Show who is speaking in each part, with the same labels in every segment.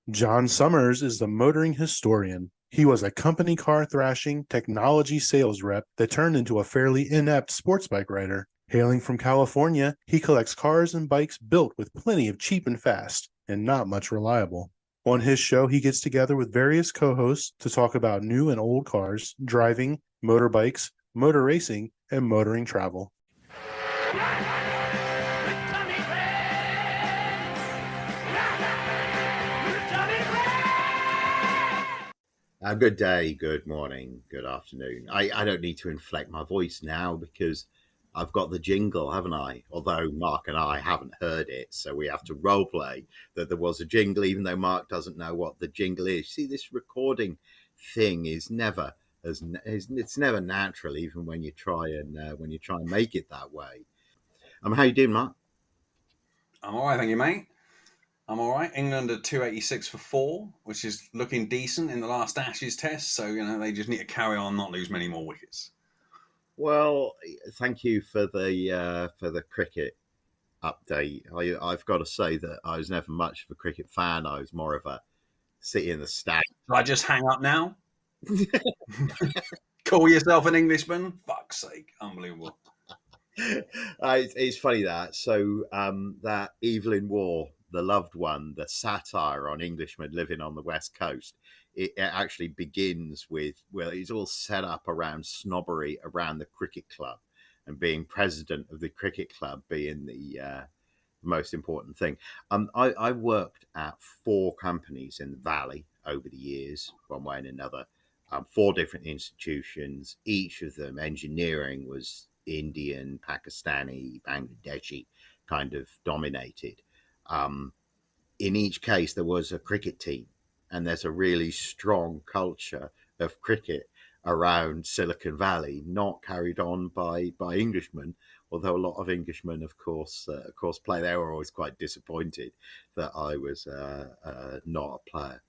Speaker 1: Jon Summers is the motoring historian. He was a company car thrashing technology sales rep that turned into a fairly inept sports bike rider. Hailing from California, he collects cars and bikes built with plenty of cheap and fast, and not much reliable. On his show, he gets together with various co hosts to talk about new and old cars, driving, motorbikes, motor racing, and motoring travel.
Speaker 2: Good day, good morning, good afternoon. I don't need to inflect my voice now because I've got the jingle, haven't I? Although Mark and I haven't heard it, so we have to role play that there was a jingle, even though Mark doesn't know what the jingle is. See, this recording thing is never it's never natural, even when you try and make it that way. How you doing, Mark?
Speaker 3: I'm all right, thank you, mate. I'm all right. England are 286 for 4, which is looking decent in the last Ashes test. So, they just need to carry on, not lose many more wickets.
Speaker 2: Well, thank you for the cricket update. I've got to say that I was never much of a cricket fan. I was more of a sit in the stand.
Speaker 3: Shall I just hang up now? Call yourself an Englishman? Fuck's sake. Unbelievable.
Speaker 2: It's funny that. So that Evelyn Waugh, the loved one, the satire on Englishmen living on the West Coast, it actually begins with, well, it's all set up around snobbery around the cricket club and being president of the cricket club being the most important thing. I worked at 4 companies in the Valley over the years, one way and another, 4 different institutions. Each of them, engineering was Indian, Pakistani, Bangladeshi kind of dominated. In each case, there was a cricket team, and there's a really strong culture of cricket around Silicon Valley, not carried on by Englishmen, although a lot of Englishmen, of course, play. They were always quite disappointed that I was not a player.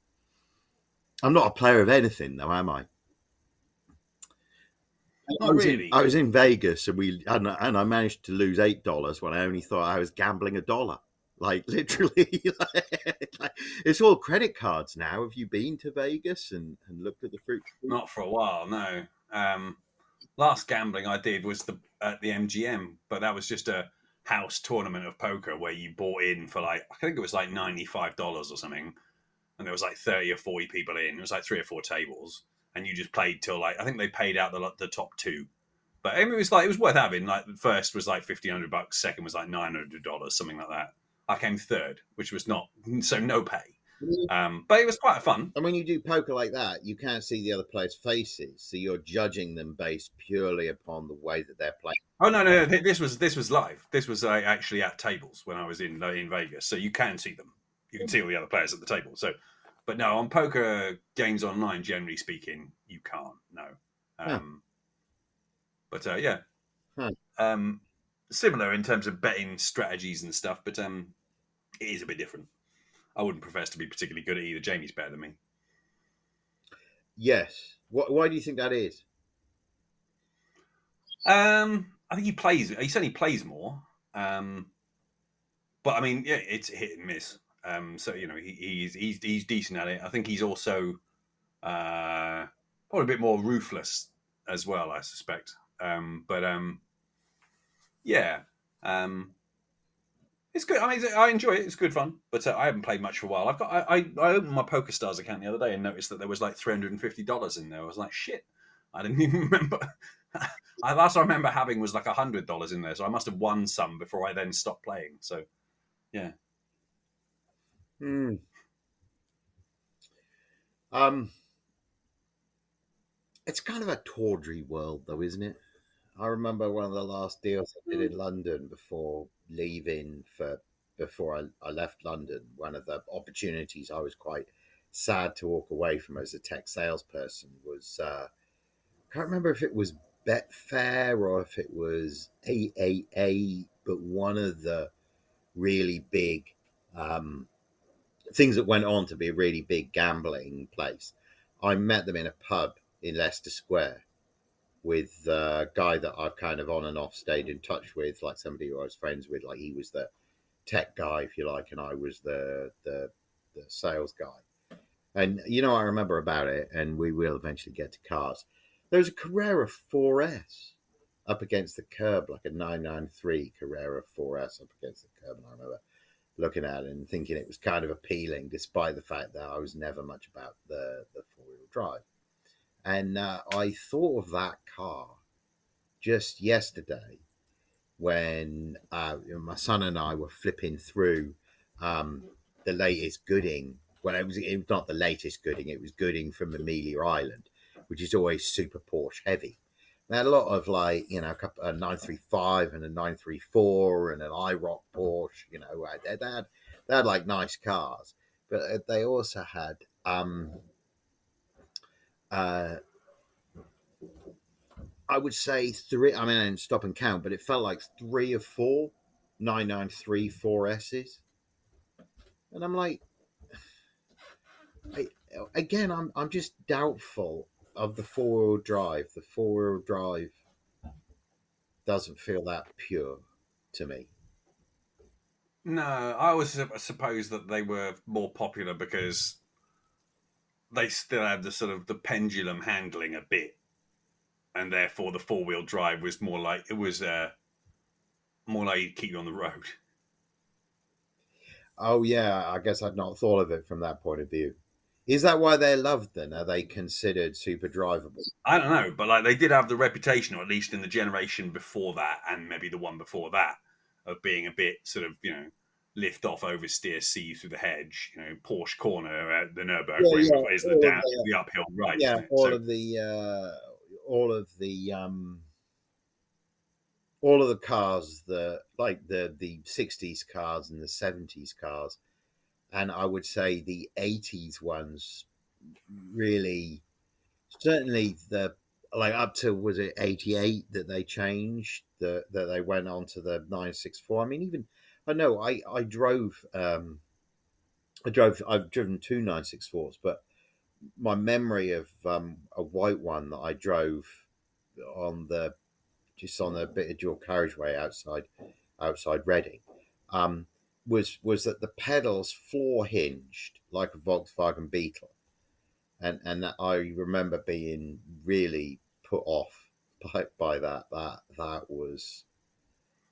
Speaker 2: I'm not a player of anything, though, am I?
Speaker 3: Not really.
Speaker 2: I was in Vegas, and I managed to lose $8 when I only thought I was gambling $1. Like literally, like, it's all credit cards now. Have you been to Vegas and looked at the fruit?
Speaker 3: Not for a while, no. Last gambling I did was at the MGM, but that was just a house tournament of poker where you bought in for I think it was like $95 or something, and there was like 30 or 40 people in. It was like 3 or 4 tables, and you just played till I think they paid out the top 2. But it was worth having. Like the first was like $1,500, second was like $900, something like that. I came third, which was no pay. But it was quite fun.
Speaker 2: And when you do poker like that, you can't see the other players' faces, so you're judging them based purely upon the way that they're playing.
Speaker 3: Oh no! This was live. This was actually at tables when I was in Vegas, so you can see them. You can see all the other players at the table. So, but no, on poker games online, generally speaking, you can't. No. But yeah. Similar in terms of betting strategies and stuff, but it is a bit different. I wouldn't profess to be particularly good at either. Jamie's better than me.
Speaker 2: Yes. Why do you think that is?
Speaker 3: I think he plays. He certainly plays more. But I mean, yeah, it's hit and miss. So he's decent at it. I think he's also probably a bit more ruthless as well, I suspect. Yeah. It's good. I mean, I enjoy it. It's good fun, but I haven't played much for a while. I opened my PokerStars account the other day and noticed that there was like $350 in there. I was like, shit, I didn't even remember. Last I remember having was like $100 in there, so I must have won some before I then stopped playing. So, yeah.
Speaker 2: It's kind of a tawdry world, though, isn't it? I remember one of the last deals I did in London before I left London. One of the opportunities I was quite sad to walk away from as a tech salesperson was I can't remember if it was Betfair or if it was AAA, but one of the really big things that went on to be a really big gambling place. I met them in a pub in Leicester Square with a guy that I've kind of on and off stayed in touch with, like somebody who I was friends with. Like he was the tech guy, if you like, and I was the sales guy. And I remember about it, and we will eventually get to cars. There was a Carrera 4S up against the curb, like a 993 Carrera 4S up against the curb. And I remember looking at it and thinking it was kind of appealing, despite the fact that I was never much about the four-wheel drive. And I thought of that car just yesterday when my son and I were flipping through the latest Gooding. Well, it was not the latest Gooding. It was Gooding from Amelia Island, which is always super Porsche heavy. They had a lot of a 935 and a 934 and an IROC Porsche. They had like nice cars, but they also had I would say three. I mean, I didn't stop and count, but it felt like 3 or 4 993 4Ss. And I'm like, again, I'm just doubtful of the four-wheel drive. The four-wheel drive doesn't feel that pure to me.
Speaker 3: No, I always suppose that they were more popular because they still had the sort of the pendulum handling a bit, and therefore the four-wheel drive was more like more like you'd keep you on the road.
Speaker 2: Oh yeah, I guess I'd not thought of it from that point of view. Is that why they're loved then? Are they considered super drivable?
Speaker 3: I don't know, but like they did have the reputation, or at least in the generation before that, and maybe the one before that, of being a bit sort of lift off, oversteer, see through the hedge. Porsche corner at the Nürburgring is the down, the uphill right.
Speaker 2: Yeah, all of the cars, the 60s cars and the 70s cars, and I would say the 80s ones really, certainly up to, was it 88 that they changed, that they went on to the 964. I mean, even I know I've driven two 964s, but my memory of a white one that I drove on a bit of dual carriageway outside Reading, was that the pedals floor hinged like a Volkswagen Beetle, and that I remember being really put off by that. That was,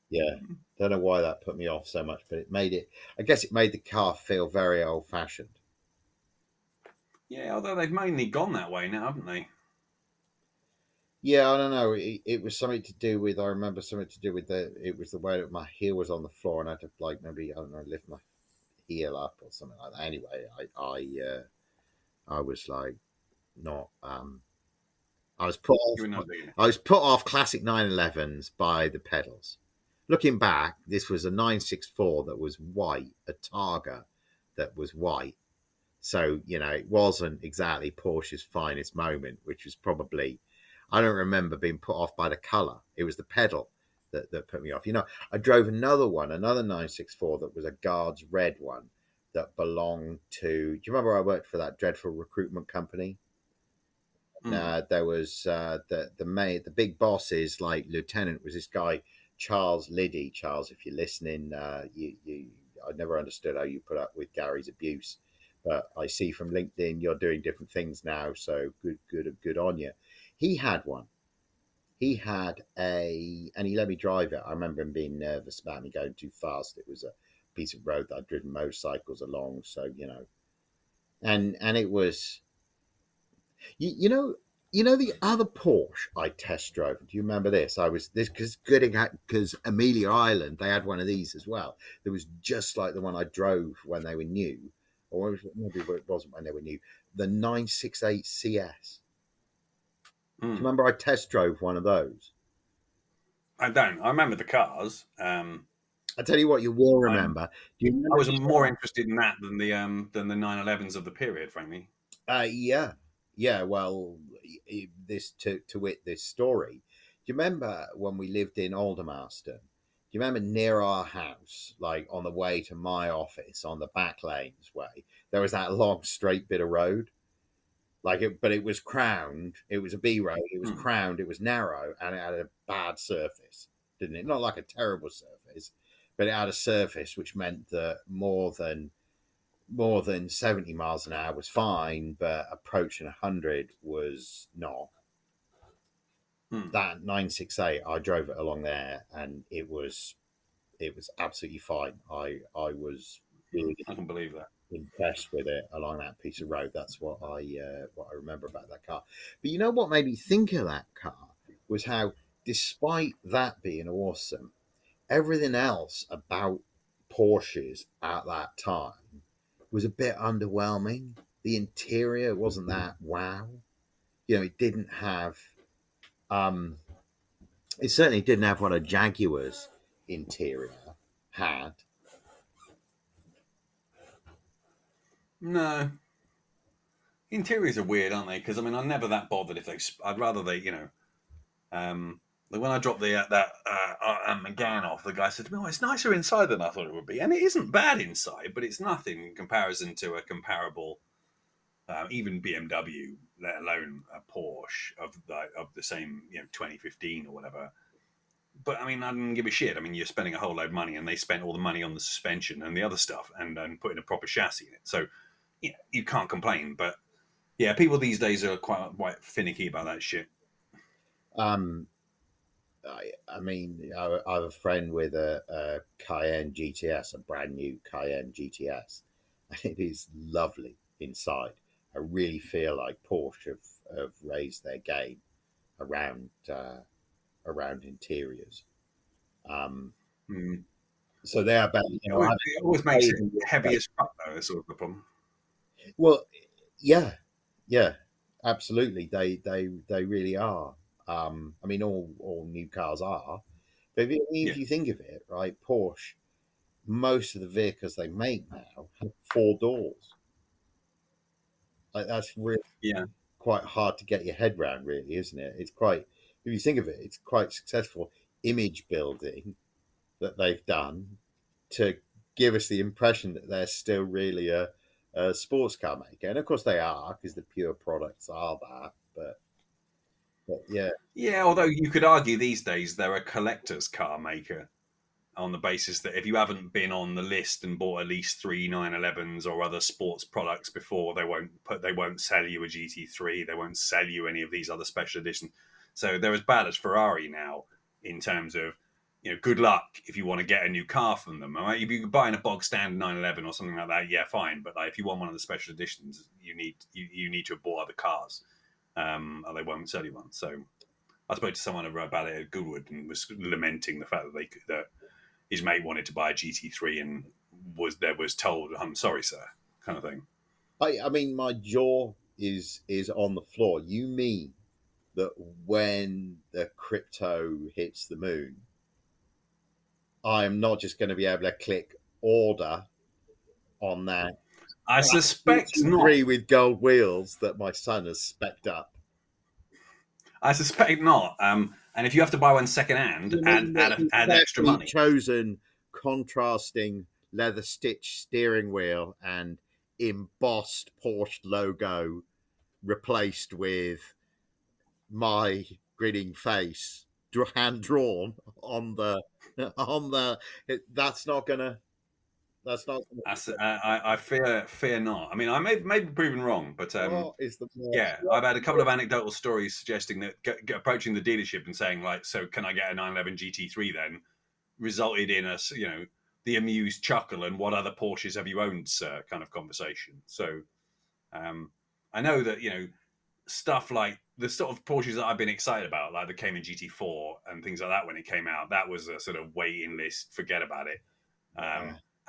Speaker 2: yeah. Don't know why that put me off so much, but I guess it made the car feel very old fashioned.
Speaker 3: Yeah, although they've mainly gone that way now, haven't they?
Speaker 2: Yeah, I don't know. It was something to do with. I remember something to do with it was the way that my heel was on the floor, and I had to maybe, I don't know, lift my heel up or something like that. Anyway, I was like not. I was put off. I was put off classic 911s by the pedals. Looking back, this was a 964 that was white, a Targa that was white. So it wasn't exactly Porsche's finest moment, which was probably. I don't remember being put off by the colour. It was the pedal that put me off. I drove another 964 that was a Guards red one that belonged to. Do you remember I worked for that dreadful recruitment company? There was the big boss's lieutenant was this guy Charles Liddy. Charles, if you're listening, I never understood how you put up with Gary's abuse, but I see from LinkedIn you're doing different things now. So good on you. He had one. He had and he let me drive it. I remember him being nervous about me going too fast. It was a piece of road that I'd driven motorcycles along, so and it was, the other Porsche I test drove. Do you remember this? I was this because Amelia Island, they had one of these as well. That was just like the one I drove when they were new, or maybe it wasn't when they were new. The 968 CS. Do you remember I test drove one of those?
Speaker 3: I don't. I remember the cars.
Speaker 2: I tell you what, you will remember.
Speaker 3: I was more interested in that than the 911s of the period, frankly.
Speaker 2: Yeah. Well, this to wit this story. Do you remember when we lived in Aldermaston? Do you remember near our house, like on the way to my office on the back lanes way, there was that long straight bit of road? But it was crowned. It was a B road. It was crowned. It was narrow, and it had a bad surface, didn't it? Not like a terrible surface, but it had a surface which meant that more than more than 70 miles an hour was fine, but approaching 100 was not. That 968, I drove it along there, and it was absolutely fine. I was really
Speaker 3: I can believe that.
Speaker 2: impressed with it along that piece of road. That's what I remember about that car. But you know what made me think of that car was how, despite that being awesome, everything else about Porsches at that time was a bit underwhelming. The interior wasn't that wow. It didn't have. Um, it certainly didn't have what a Jaguar's interior had.
Speaker 3: No, interiors are weird, aren't they? Because I mean, I'm never that bothered if they. I'd rather they, like when I dropped that McGann off, the guy said to me, "Oh, it's nicer inside than I thought it would be," and it isn't bad inside, but it's nothing in comparison to a comparable, even BMW, let alone a Porsche of the same, 2015 or whatever. But I mean, I didn't give a shit. I mean, you're spending a whole load of money, and they spent all the money on the suspension and the other stuff, and putting a proper chassis in it. So, you can't complain. But yeah, people these days are quite finicky about that shit.
Speaker 2: Um, I mean, I have a friend with a Cayenne GTS, a brand new Cayenne GTS, and it is lovely inside. I really feel like Porsche have raised their game around around interiors.
Speaker 3: Mm.
Speaker 2: So they are better.
Speaker 3: It always makes it heavy as fuck, though. That's sort of the problem.
Speaker 2: Well, yeah, yeah, absolutely. They really are. I mean, all new cars are, but if you think of it, right, Porsche, most of the vehicles they make now have 4 doors. Like that's really quite hard to get your head around, really, isn't it? It's quite, if you think of it, it's quite successful image building that they've done to give us the impression that they're still really a sports car maker, and of course they are because the pure products are that. But yeah,
Speaker 3: Yeah, although you could argue these days they're a collector's car maker on the basis that if you haven't been on the list and bought at least 3 911s or other sports products before, they won't sell you a GT3. They won't sell you any of these other special editions. So they're as bad as Ferrari now in terms of, good luck if you want to get a new car from them. All right? If you're buying a bog stand 911 or something like that, yeah, fine. But like, if you want one of the special editions, you need to have bought other cars, or they won't sell you one. So I spoke to someone about it at Goodwood and was lamenting the fact that his mate wanted to buy a GT3 and was told, "I'm sorry, sir," kind of thing.
Speaker 2: I mean, my jaw is on the floor. You mean that when the crypto hits the moon, I'm not just going to be able to click order on that?
Speaker 3: I suspect not.
Speaker 2: Agree with gold wheels that my son has specced up.
Speaker 3: I suspect not. And if you have to buy one second hand, add extra money.
Speaker 2: Chosen contrasting leather stitch steering wheel and embossed Porsche logo replaced with my grinning face hand drawn on the that's not gonna.
Speaker 3: I fear not. I mean, I may be proven wrong, but I've had a couple of anecdotal stories suggesting that approaching the dealership and saying like, "So can I get a 911 GT3?" Then resulted in us, the amused chuckle and "What other Porsches have you owned, sir?" kind of conversation. So I know that stuff like the sort of Porsches that I've been excited about, like the Cayman GT4 and things like that when it came out, that was a sort of waiting list, forget about it.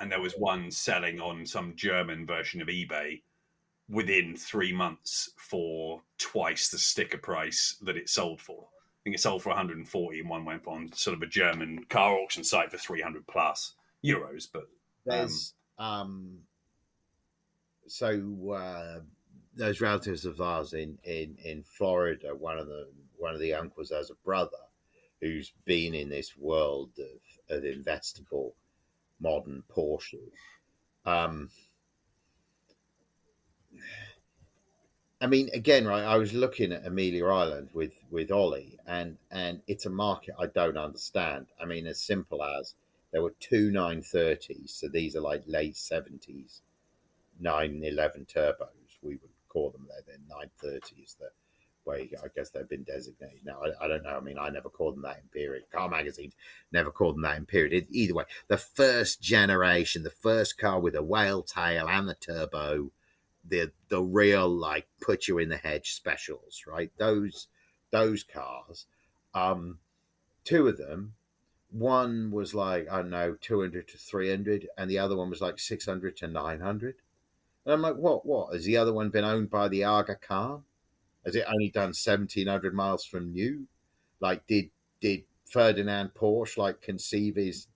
Speaker 3: And there was one selling on some German version of eBay within 3 months for twice the sticker price that it sold for. I think it sold for 140 and one went on sort of a German car auction site for 300 plus euros. But
Speaker 2: there's those relatives of ours in Florida, one of the uncles has a brother who's been in this world of investable modern Porsches. I mean, again, right? I was looking at Amelia Island with Ollie, and it's a market I don't understand. I mean, as simple as there were 2 930s, so these are like late 70s 911 turbos. We would call them there. They're 930s. That way, I guess they've been designated. Now, I don't know. I mean, I never called them that in period. Car magazines never called them that in period. Either way, the first generation, the first car with a whale tail and the turbo, the real like put you in the hedge specials, right? Those cars. Two of them. One was like, I don't know, 200 to 300, and the other one was like 600 to 900. And I'm like, what? Has the other one been owned by the Aga Khan? Has it only done 1,700 miles from new? Like, did Ferdinand Porsche like conceive his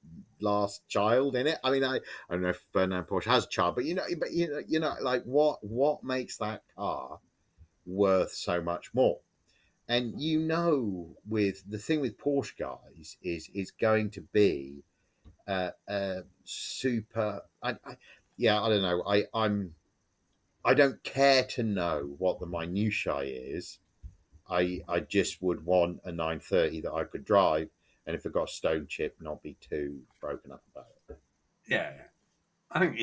Speaker 2: last child in it? I mean, I don't know if Ferdinand Porsche has a child, but like what makes that car worth so much more? And with the thing with Porsche guys is going to be super. I don't know. I don't care to know what the minutiae is. I just would want a 930 that I could drive, and if it got a stone chip, not be too broken up about it.
Speaker 3: Yeah, I think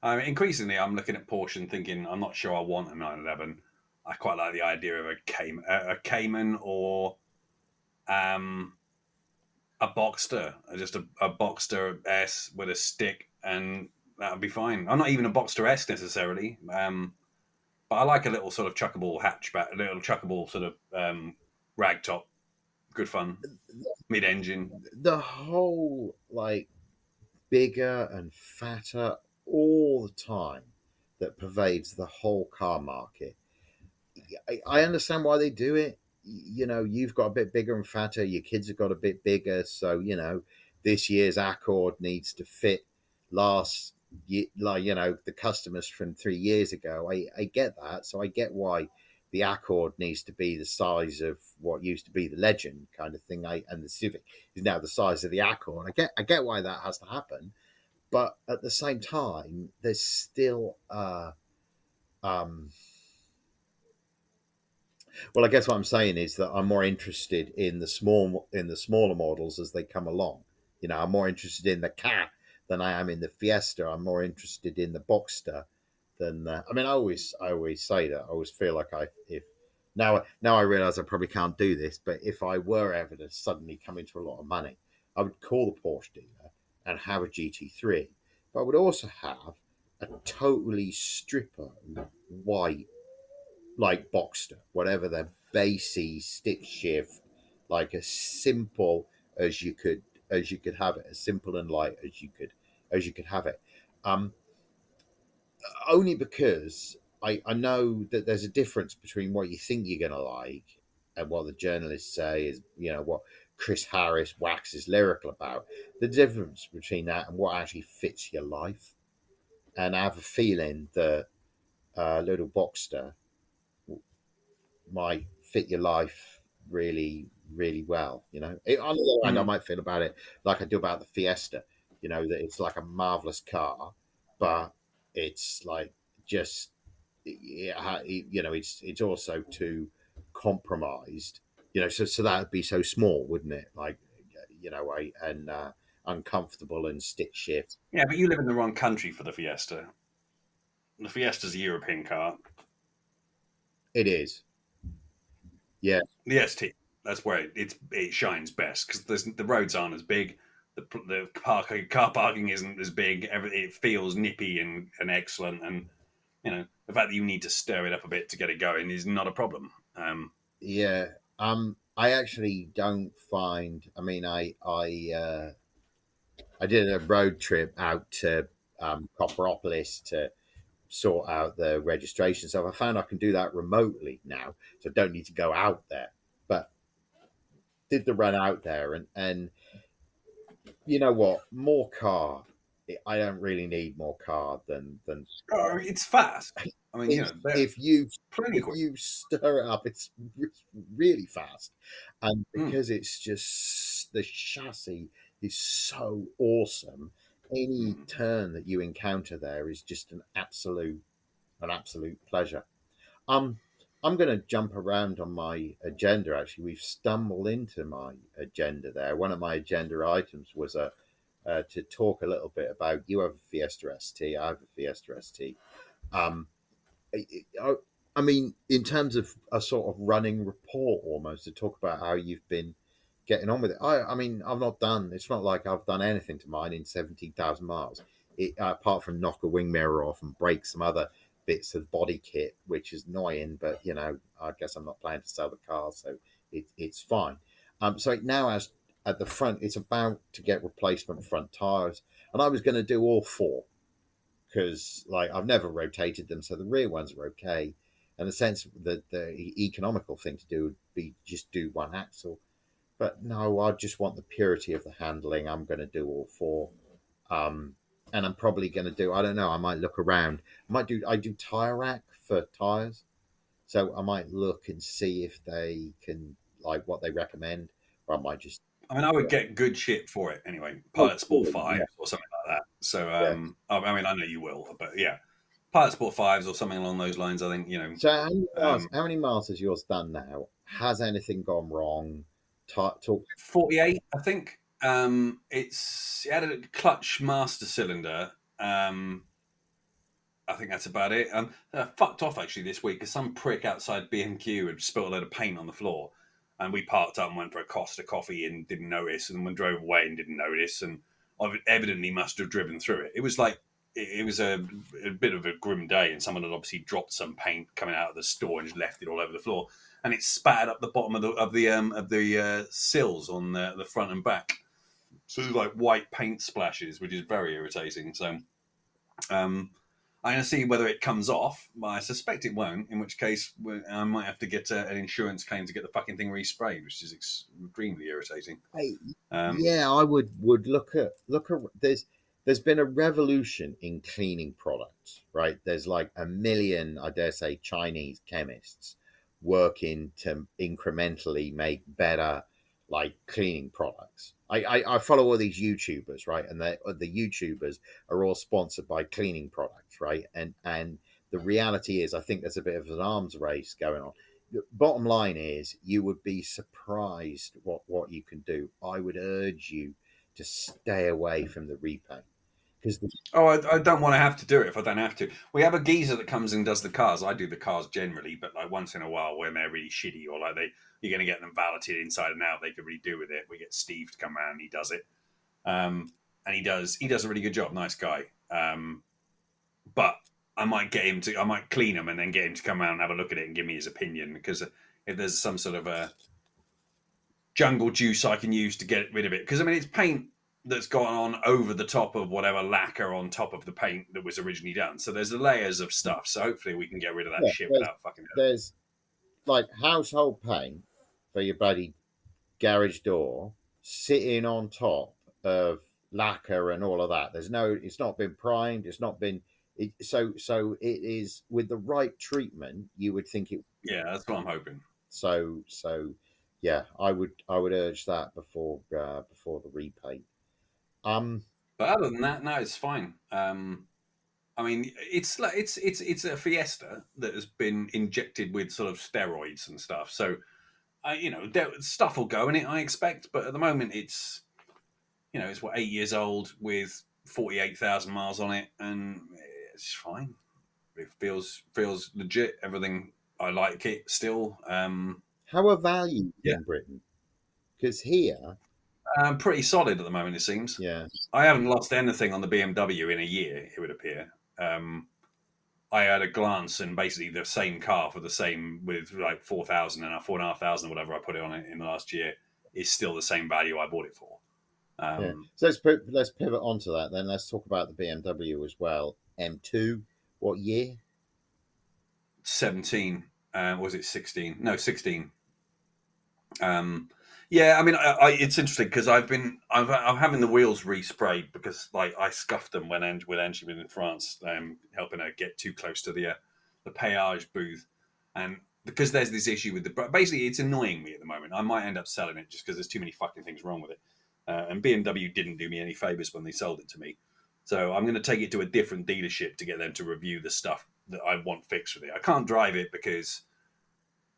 Speaker 3: I mean, increasingly, I'm looking at Porsche and thinking I'm not sure I want a 911. I quite like the idea of a Cayman or a Boxster, just a Boxster S with a stick, and that would be fine. I'm not even a Boxster S necessarily, but I like a little sort of chuckable hatchback, a little chuckable sort of ragtop. Good fun, mid-engine.
Speaker 2: The whole like bigger and fatter all the time that pervades the whole car market. I understand why they do it. You've got a bit bigger and fatter. Your kids have got a bit bigger, so this year's Accord needs to fit last year, like the customers from 3 years ago. I get that, so I get why the Accord needs to be the size of what used to be the Legend kind of thing. And the Civic is now the size of the Accord. I get why that has to happen, but at the same time, there's still well, I guess what I'm saying is that I'm more interested in the smaller models as they come along. I'm more interested in the Cat than I am in the Fiesta. I'm more interested in the Boxster than I mean, I always say that. I always feel like if now I realize I probably can't do this, but if I were ever to suddenly come into a lot of money, I would call the Porsche dealer and have a GT3, but I would also have a totally stripper white like Boxster, whatever the bassy stick shift, like as simple as you could have it, as simple and light as you could have it. Um, Only because I know that there's a difference between what you think you're gonna like and what the journalists say is, what Chris Harris waxes lyrical about. The difference between that and what actually fits your life. And I have a feeling that little Boxster might fit your life really, really well. On the other hand, I might feel about it like I do about the Fiesta. That it's like a marvelous car, but it's like just it's also too compromised. So that would be so small, wouldn't it? Like and uncomfortable and stick shift.
Speaker 3: Yeah, but you live in the wrong country for the Fiesta. The Fiesta's a European car.
Speaker 2: It is. Yeah.
Speaker 3: The ST, that's where it shines best because the roads aren't as big. The car parking isn't as big. It feels nippy and excellent, and the fact that you need to stir it up a bit to get it going is not a problem.
Speaker 2: Yeah. I actually don't find. I mean, I did a road trip out to Copperopolis to sort out the registration stuff. I found I can do that remotely now, so I don't need to go out there. But did the run out there, and you know what? More car. I don't really need more car than.
Speaker 3: Oh, it's fast. I mean,
Speaker 2: if you
Speaker 3: plenty quick.
Speaker 2: stir it up, it's really fast, and because it's just the chassis is so awesome. Any turn that you encounter there is just an absolute pleasure. I'm going to jump around on my agenda. Actually, we've stumbled into my agenda there. One of my agenda items was a to talk a little bit about. You have a Fiesta ST, I have a Fiesta ST. Um, I, I mean, in terms of a sort of running report, almost to talk about how you've been getting on with it. I mean, I've not done. It's not like I've done anything to mine in 17,000 miles, apart from knock a wing mirror off and break some other bits of body kit, which is annoying. But I guess I'm not planning to sell the car, so it's fine. So it now has at the front. It's about to get replacement front tires, and I was going to do all four because like I've never rotated them, so the rear ones are okay. And the sense that the economical thing to do would be just do one axle. But no, I just want the purity of the handling. I'm going to do all four. Um, and I'm probably going to do, I don't know, I might look around. I do tire rack for tires. So I might look and see if they can, like what they recommend. Or I might just,
Speaker 3: I mean, I would get good shit for it anyway.
Speaker 2: oh,
Speaker 3: Pilot Sport
Speaker 2: cool.
Speaker 3: 5
Speaker 2: Yeah.
Speaker 3: or something like that. So,
Speaker 2: Yeah.
Speaker 3: I mean, I know you will, but yeah, Pilot Sport 5s or something along those lines. I think,
Speaker 2: So how many miles has yours done now? Has anything gone wrong? Talk.
Speaker 3: 48, I think. It had a clutch master cylinder. I think that's about it. Fucked off actually this week because some prick outside B&Q had spilt a load of paint on the floor, and we parked up and went for a Costa coffee and didn't notice, and then drove away and didn't notice, and evidently must have driven through it. It was like it was a bit of a grim day, and someone had obviously dropped some paint coming out of the store and just left it all over the floor, and it spat up the bottom of the sills on the front and back, so like white paint splashes, which is very irritating. So. I'm going to see whether it comes off, but I suspect it won't, in which case I might have to get an insurance claim to get the fucking thing resprayed, which is extremely irritating.
Speaker 2: Yeah, I would look at there's been a revolution in cleaning products, right? There's like a million, I dare say, Chinese chemists working to incrementally make better like cleaning products. I follow all these YouTubers, right? And the YouTubers are all sponsored by cleaning products, right? And the reality is, I think there's a bit of an arms race going on. The bottom line is, you would be surprised what you can do. I would urge you to stay away from the repaint because
Speaker 3: I don't want to have to do it if I don't have to. We have a geezer that comes and does the cars. I do the cars generally, but like once in a while when they're really shitty or like you're going to get them valeted inside and out, they could really do with it. We get Steve to come around and he does it. And he does a really good job. Nice guy. But I might clean him and then get him to come around and have a look at it and give me his opinion, because if there's some sort of a jungle juice I can use to get rid of it, because I mean it's paint that's gone on over the top of whatever lacquer on top of the paint that was originally done. So there's the layers of stuff. So hopefully we can get rid of that shit without fucking.
Speaker 2: There's like household paint for your bloody garage door sitting on top of lacquer and all of that. It's not been primed. It's not been. So it is with the right treatment. You would think it.
Speaker 3: Yeah, that's what I'm hoping.
Speaker 2: So yeah, I would urge that before the repaint.
Speaker 3: But other than that, no, it's fine. I mean, it's a Fiesta that has been injected with sort of steroids and stuff. So, stuff will go in it, I expect. But at the moment, it's 8 years old with 48,000 miles on it, and it's fine. It feels legit. Everything, I like it still.
Speaker 2: How are values in Britain? Because here,
Speaker 3: pretty solid at the moment, it seems.
Speaker 2: Yeah,
Speaker 3: I haven't lost anything on the BMW in a year, it would appear. I had a glance, and basically the same car for the same, with like 4,000 and 4,500, whatever I put it on it in the last year, is still the same value I bought it for.
Speaker 2: So let's pivot onto that then. Let's talk about the BMW as well. M2, what year?
Speaker 3: 17. Was it 16? No, 16. Yeah, I mean, it's interesting because I'm having the wheels resprayed because like I scuffed them when Angie was in France, helping her get too close to the péage booth, and because there's this issue with basically it's annoying me at the moment. I might end up selling it just because there's too many fucking things wrong with it, and BMW didn't do me any favors when they sold it to me, so I'm going to take it to a different dealership to get them to review the stuff that I want fixed with it. I can't drive it because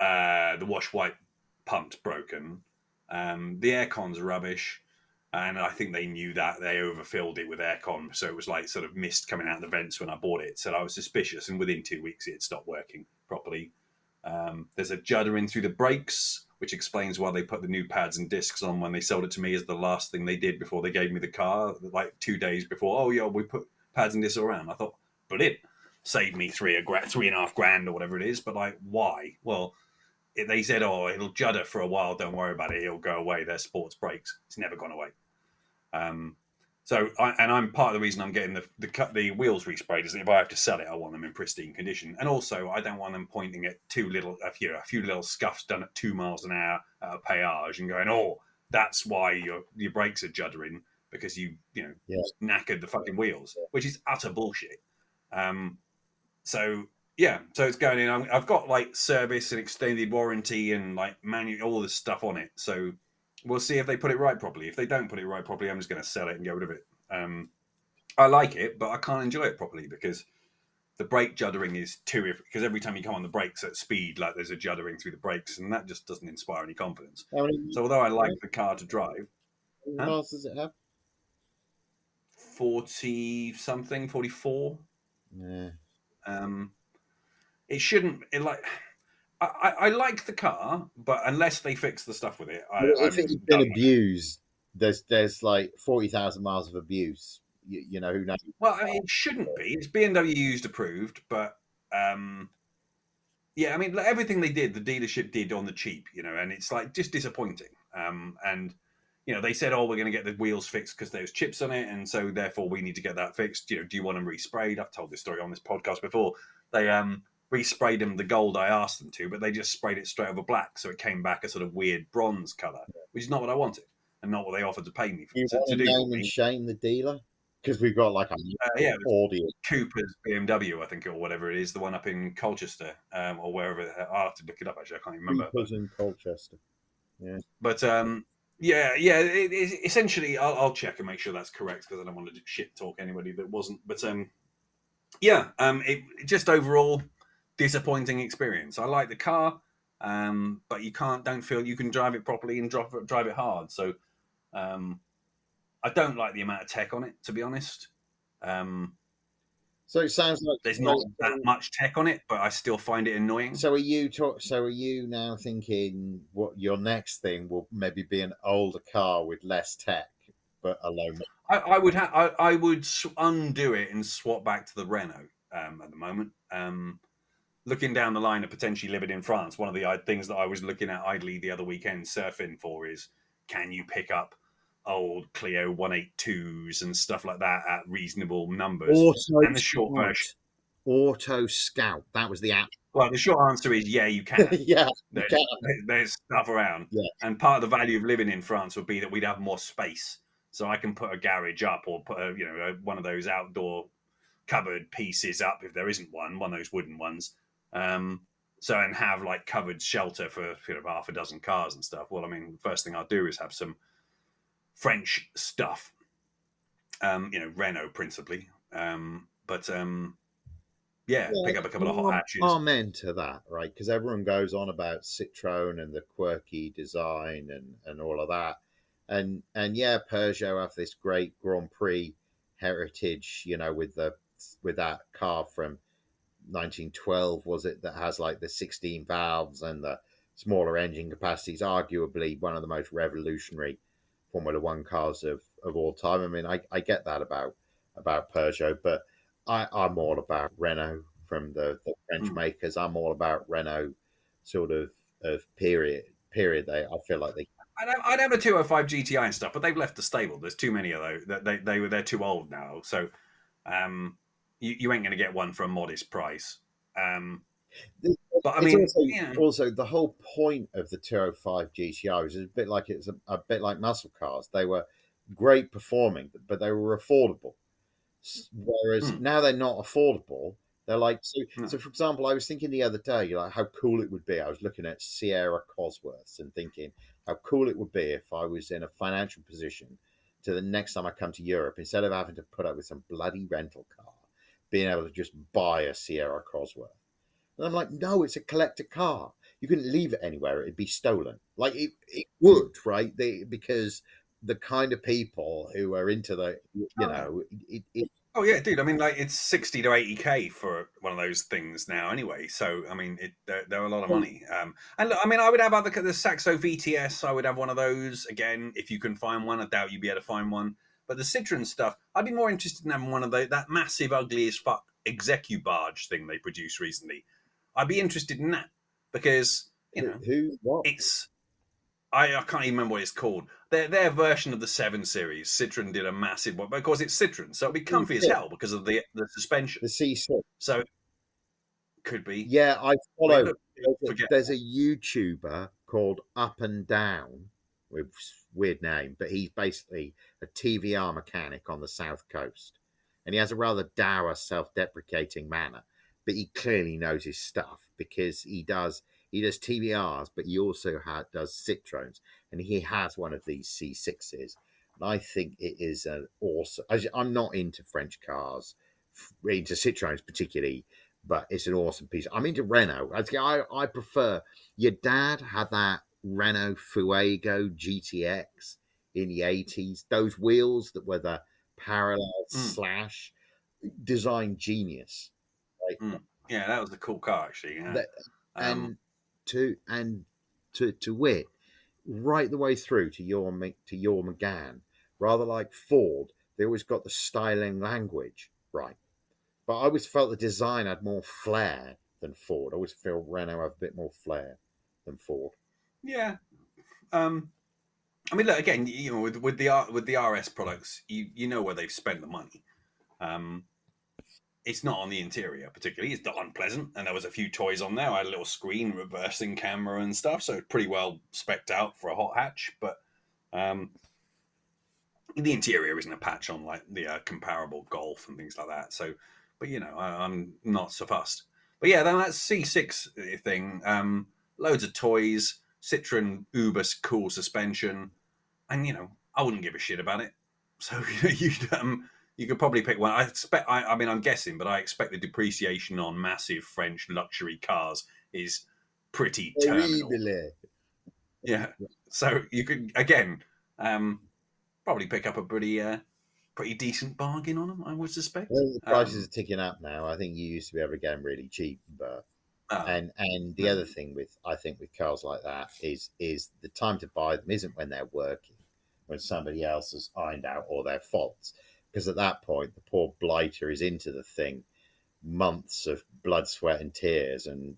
Speaker 3: the wash wipe pump's broken. The aircon's rubbish. And I think they knew that. They overfilled it with aircon, so it was like sort of mist coming out of the vents when I bought it. So I was suspicious, and within 2 weeks it had stopped working properly. There's a judder in through the brakes, which explains why they put the new pads and discs on when they sold it to me as the last thing they did before they gave me the car, like 2 days before. Oh yeah, we put pads and discs around. I thought, brilliant, saved me $3.5 or whatever it is. But like, why? Well, they said, oh, it'll judder for a while. Don't worry about it. It'll go away. They're sports brakes. It's never gone away. I'm part of the reason I'm getting the wheels resprayed is that if I have to sell it, I want them in pristine condition, and also I don't want them pointing at a few little scuffs done at 2 miles an hour at a péage and going, oh, that's why your brakes are juddering because you knackered the fucking wheels, which is utter bullshit. So it's going in. I've got like service and extended warranty and like manual, all this stuff on it. So we'll see if they put it right properly. If they don't put it right properly, I'm just going to sell it and get rid of it. I like it, but I can't enjoy it properly because the brake juddering is because every time you come on the brakes at speed, like there's a juddering through the brakes, and that just doesn't inspire any confidence. So although I like the car to drive,
Speaker 2: how many miles does it have?
Speaker 3: 40 something, 44.
Speaker 2: Yeah.
Speaker 3: It shouldn't. I like the car, but unless they fix the stuff with it,
Speaker 2: if it's been abused, there's like 40,000 miles of abuse. You know, who knows?
Speaker 3: Well, I mean, it shouldn't be. It's BMW used approved, but yeah, I mean, everything they did, the dealership did on the cheap, and it's like just disappointing. And they said, oh, we're going to get the wheels fixed because there's chips on it, and so therefore we need to get that fixed. Do you want them resprayed? I've told this story on this podcast before. They resprayed them the gold I asked them to, but they just sprayed it straight over black, so it came back a sort of weird bronze color, which is not what I wanted and not what they offered to pay me
Speaker 2: for. You want to name and shame the dealer? Because we've got like a audience.
Speaker 3: Cooper's BMW, I think, or whatever it is, the one up in Colchester or wherever. I'll have to look it up. Actually, I can't even remember.
Speaker 2: Cooper's in Colchester. Yeah,
Speaker 3: but essentially, I'll check and make sure that's correct because I don't want to shit talk anybody that wasn't. But it just overall disappointing experience. I like the car, but don't feel you can drive it properly and drive it hard. So I don't like the amount of tech on it, to be honest.
Speaker 2: So it sounds like
Speaker 3: there's not that much tech on it, but I still find it annoying.
Speaker 2: So are you now thinking what your next thing will maybe be an older car with less tech, but a low?
Speaker 3: I would undo it and swap back to the Renault at the moment. Looking down the line of potentially living in France, one of the things that I was looking at idly the other weekend surfing for is, can you pick up old Clio 182s and stuff like that at reasonable numbers? And the short version,
Speaker 2: Auto Scout, that was the app.
Speaker 3: Well, the short answer is yeah, you can.
Speaker 2: Yeah,
Speaker 3: there's stuff around.
Speaker 2: Yeah.
Speaker 3: And part of the value of living in France would be that we'd have more space, so I can put a garage up or put one of those outdoor cupboard pieces up if there isn't one of those wooden ones. And have like covered shelter for half a dozen cars and stuff. Well, I mean, the first thing I'll do is have some French stuff, Renault principally, pick up a couple of hot hatches.
Speaker 2: Amen to that, right? Because everyone goes on about Citroën and the quirky design and all of that, and Peugeot have this great Grand Prix heritage, with that car from 1912, was it, that has like the 16 valves and the smaller engine capacities, arguably one of the most revolutionary Formula One cars of all time. I mean, I get that about Peugeot, but I'm all about Renault from the French makers. I'm all about Renault sort of period. I feel like
Speaker 3: I'd have a 205 GTI and stuff, but they've left the stable. There's too many of those. They're too old now. So you ain't going to get one for a modest price. But I mean,
Speaker 2: also the whole point of the 205 GTI is a bit like muscle cars. They were great performing, but they were affordable. Whereas now they're not affordable. They're like so. For example, I was thinking the other day, how cool it would be. I was looking at Sierra Cosworths and thinking how cool it would be if I was in a financial position to the next time I come to Europe, instead of having to put up with some bloody rental car, being able to just buy a Sierra Cosworth. And I'm like, no, it's a collector car. You couldn't leave it anywhere; it'd be stolen. Like it would, right? Because the kind of people who are into the, you know,
Speaker 3: Oh yeah, dude. I mean, like it's 60 to 80K for one of those things now, anyway. So I mean, they're a lot of money. And look, I mean, I would have the Saxo VTS. I would have one of those again if you can find one. I doubt you'd be able to find one. But the Citroen stuff, I'd be more interested in having one of that massive, ugly as fuck execu barge thing they produced recently. I'd be interested in that because
Speaker 2: what?
Speaker 3: it's I can't even remember what it's called. Their version of the 7 Series, Citroen did a massive one, but of course it's Citroen, so it'll be comfy as hell because of the suspension.
Speaker 2: The C6.
Speaker 3: So could be.
Speaker 2: Yeah, I follow.
Speaker 3: Look,
Speaker 2: there's a YouTuber called Up and Down, with weird name, but he's basically a TVR mechanic on the South Coast, and he has a rather dour, self-deprecating manner, but he clearly knows his stuff because he does TVRs, but he also does Citroens, and he has one of these C6s, and I think it is an awesome. I'm not into French cars, into Citroens particularly, but it's an awesome piece. I'm into Renault. I prefer. Your dad had that Renault Fuego GTX in the 80s. Those wheels that were the parallel slash design genius. Right?
Speaker 3: Yeah, that was a cool car actually. Yeah.
Speaker 2: And to wit, right the way through to your McGann, rather like Ford, they always got the styling language right. But I always felt the design had more flair than Ford. I always feel Renault have a bit more flair than Ford.
Speaker 3: Yeah. I mean, look again. You know, with the RS products, you know where they've spent the money. It's not on the interior particularly. It's not unpleasant, and there was a few toys on there. I had a little screen, reversing camera, and stuff. So it's pretty well specced out for a hot hatch. But the interior isn't a patch on like the comparable Golf and things like that. So, but you know, I'm not so fussed. But yeah, then that C6 thing, loads of toys, Citroen uber cool suspension, and you know, I wouldn't give a shit about it. So you could probably pick one. I mean, I'm guessing, but I expect the depreciation on massive French luxury cars is pretty terminal. Yeah. So you could again. Probably pick up a pretty decent bargain on them, I would suspect.
Speaker 2: Well, the prices are ticking up now. I think you used to be able to get them really cheap, but and the other thing with cars like that is the time to buy them isn't when they're working, when somebody else has ironed out all their faults, because at that point the poor blighter is into the thing, months of blood, sweat, and tears, and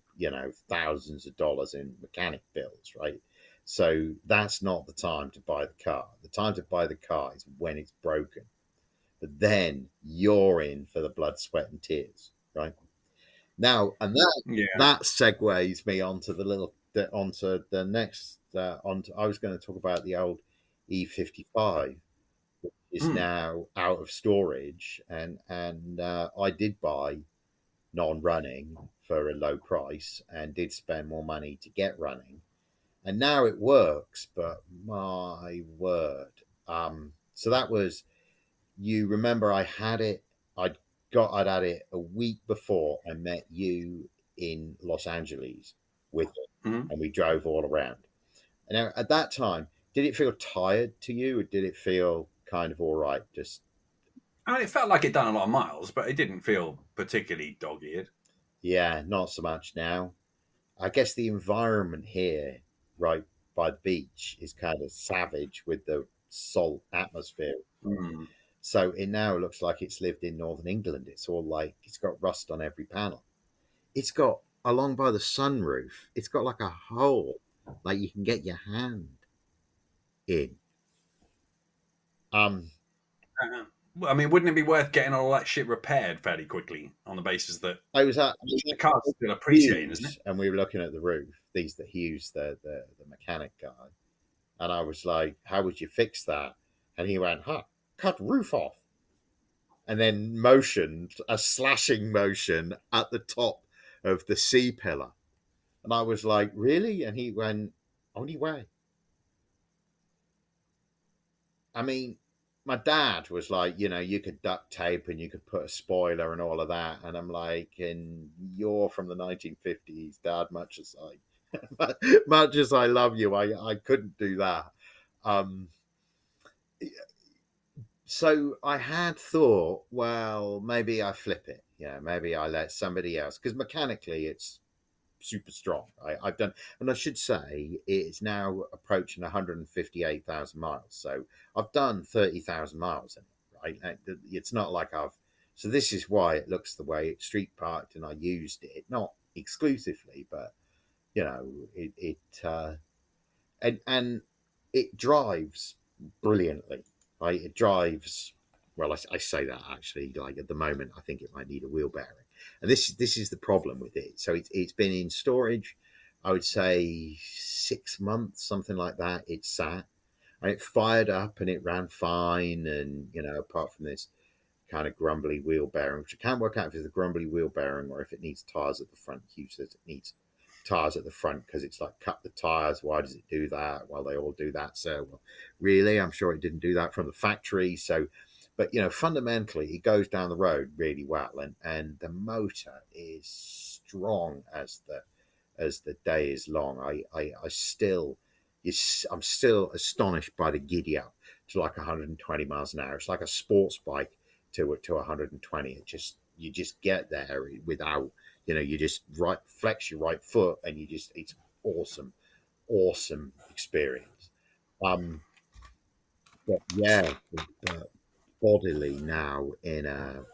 Speaker 2: thousands of dollars in mechanic bills, right? So that's not the time to buy the car. The time to buy the car is when it's broken. But then you're in for the blood, sweat, and tears, right? Now, and that segues me onto the next. I was going to talk about the old E55, which is now out of storage, and I did buy non-running for a low price and did spend more money to get running. And now it works, but my word. So that was, you remember I had it, I'd had it a week before I met you in Los Angeles with it, and we drove all around. And now, at that time, did it feel tired to you, or did it feel kind of all right?
Speaker 3: I mean, it felt like it'd done a lot of miles, but it didn't feel particularly dog-eared.
Speaker 2: Yeah, not so much now. I guess the environment here, right by the beach, is kind of savage with the salt atmosphere. So it now looks like it's lived in northern England. It's all like, it's got rust on every panel. It's got, along by the sunroof, it's got like a hole, like you can get your hand in.
Speaker 3: I mean, wouldn't it be worth getting all that shit repaired fairly quickly on the basis that the car's still appreciating, isn't it?
Speaker 2: And we were looking at the roof. Hughes, the mechanic guy, and I was like, "How would you fix that?" And he went, cut roof off," and then motioned a slashing motion at the top of the C pillar, and I was like, "Really?" And he went, "Only way." I mean, my dad was like, you could duct tape and you could put a spoiler and all of that. And I'm like, and you're from the 1950s, Dad, much as I love you, I couldn't do that. So I had thought, well, maybe I flip it. Maybe I let somebody else, because mechanically it's super strong. I've done, and I should say it's now approaching 158,000 miles. So I've done 30,000 miles in it, right? It's not like I've. So this is why it looks the way it's street parked, and I used it not exclusively, but and it drives brilliantly. Right? It drives well. I say that actually, like at the moment, I think it might need a wheel bearing, and this is the problem with it. So it's been in storage. I would say 6 months, something like that. It sat and it fired up and it ran fine. And apart from this kind of grumbly wheel bearing, which I can't work out if it's a grumbly wheel bearing or if it needs tires at the front. Hugh says it needs tires at the front because it's like, cut the tires. Why does it do that? Well, they all do that. So, well, really, I'm sure it didn't do that from the factory. So, but fundamentally, it goes down the road really well, and the motor is strong as the day is long. I'm still astonished by the giddy up to like 120 miles an hour. It's like a sports bike to 120. You just get there without, you just flex your right foot, and it's awesome experience. But yeah, bodily now in a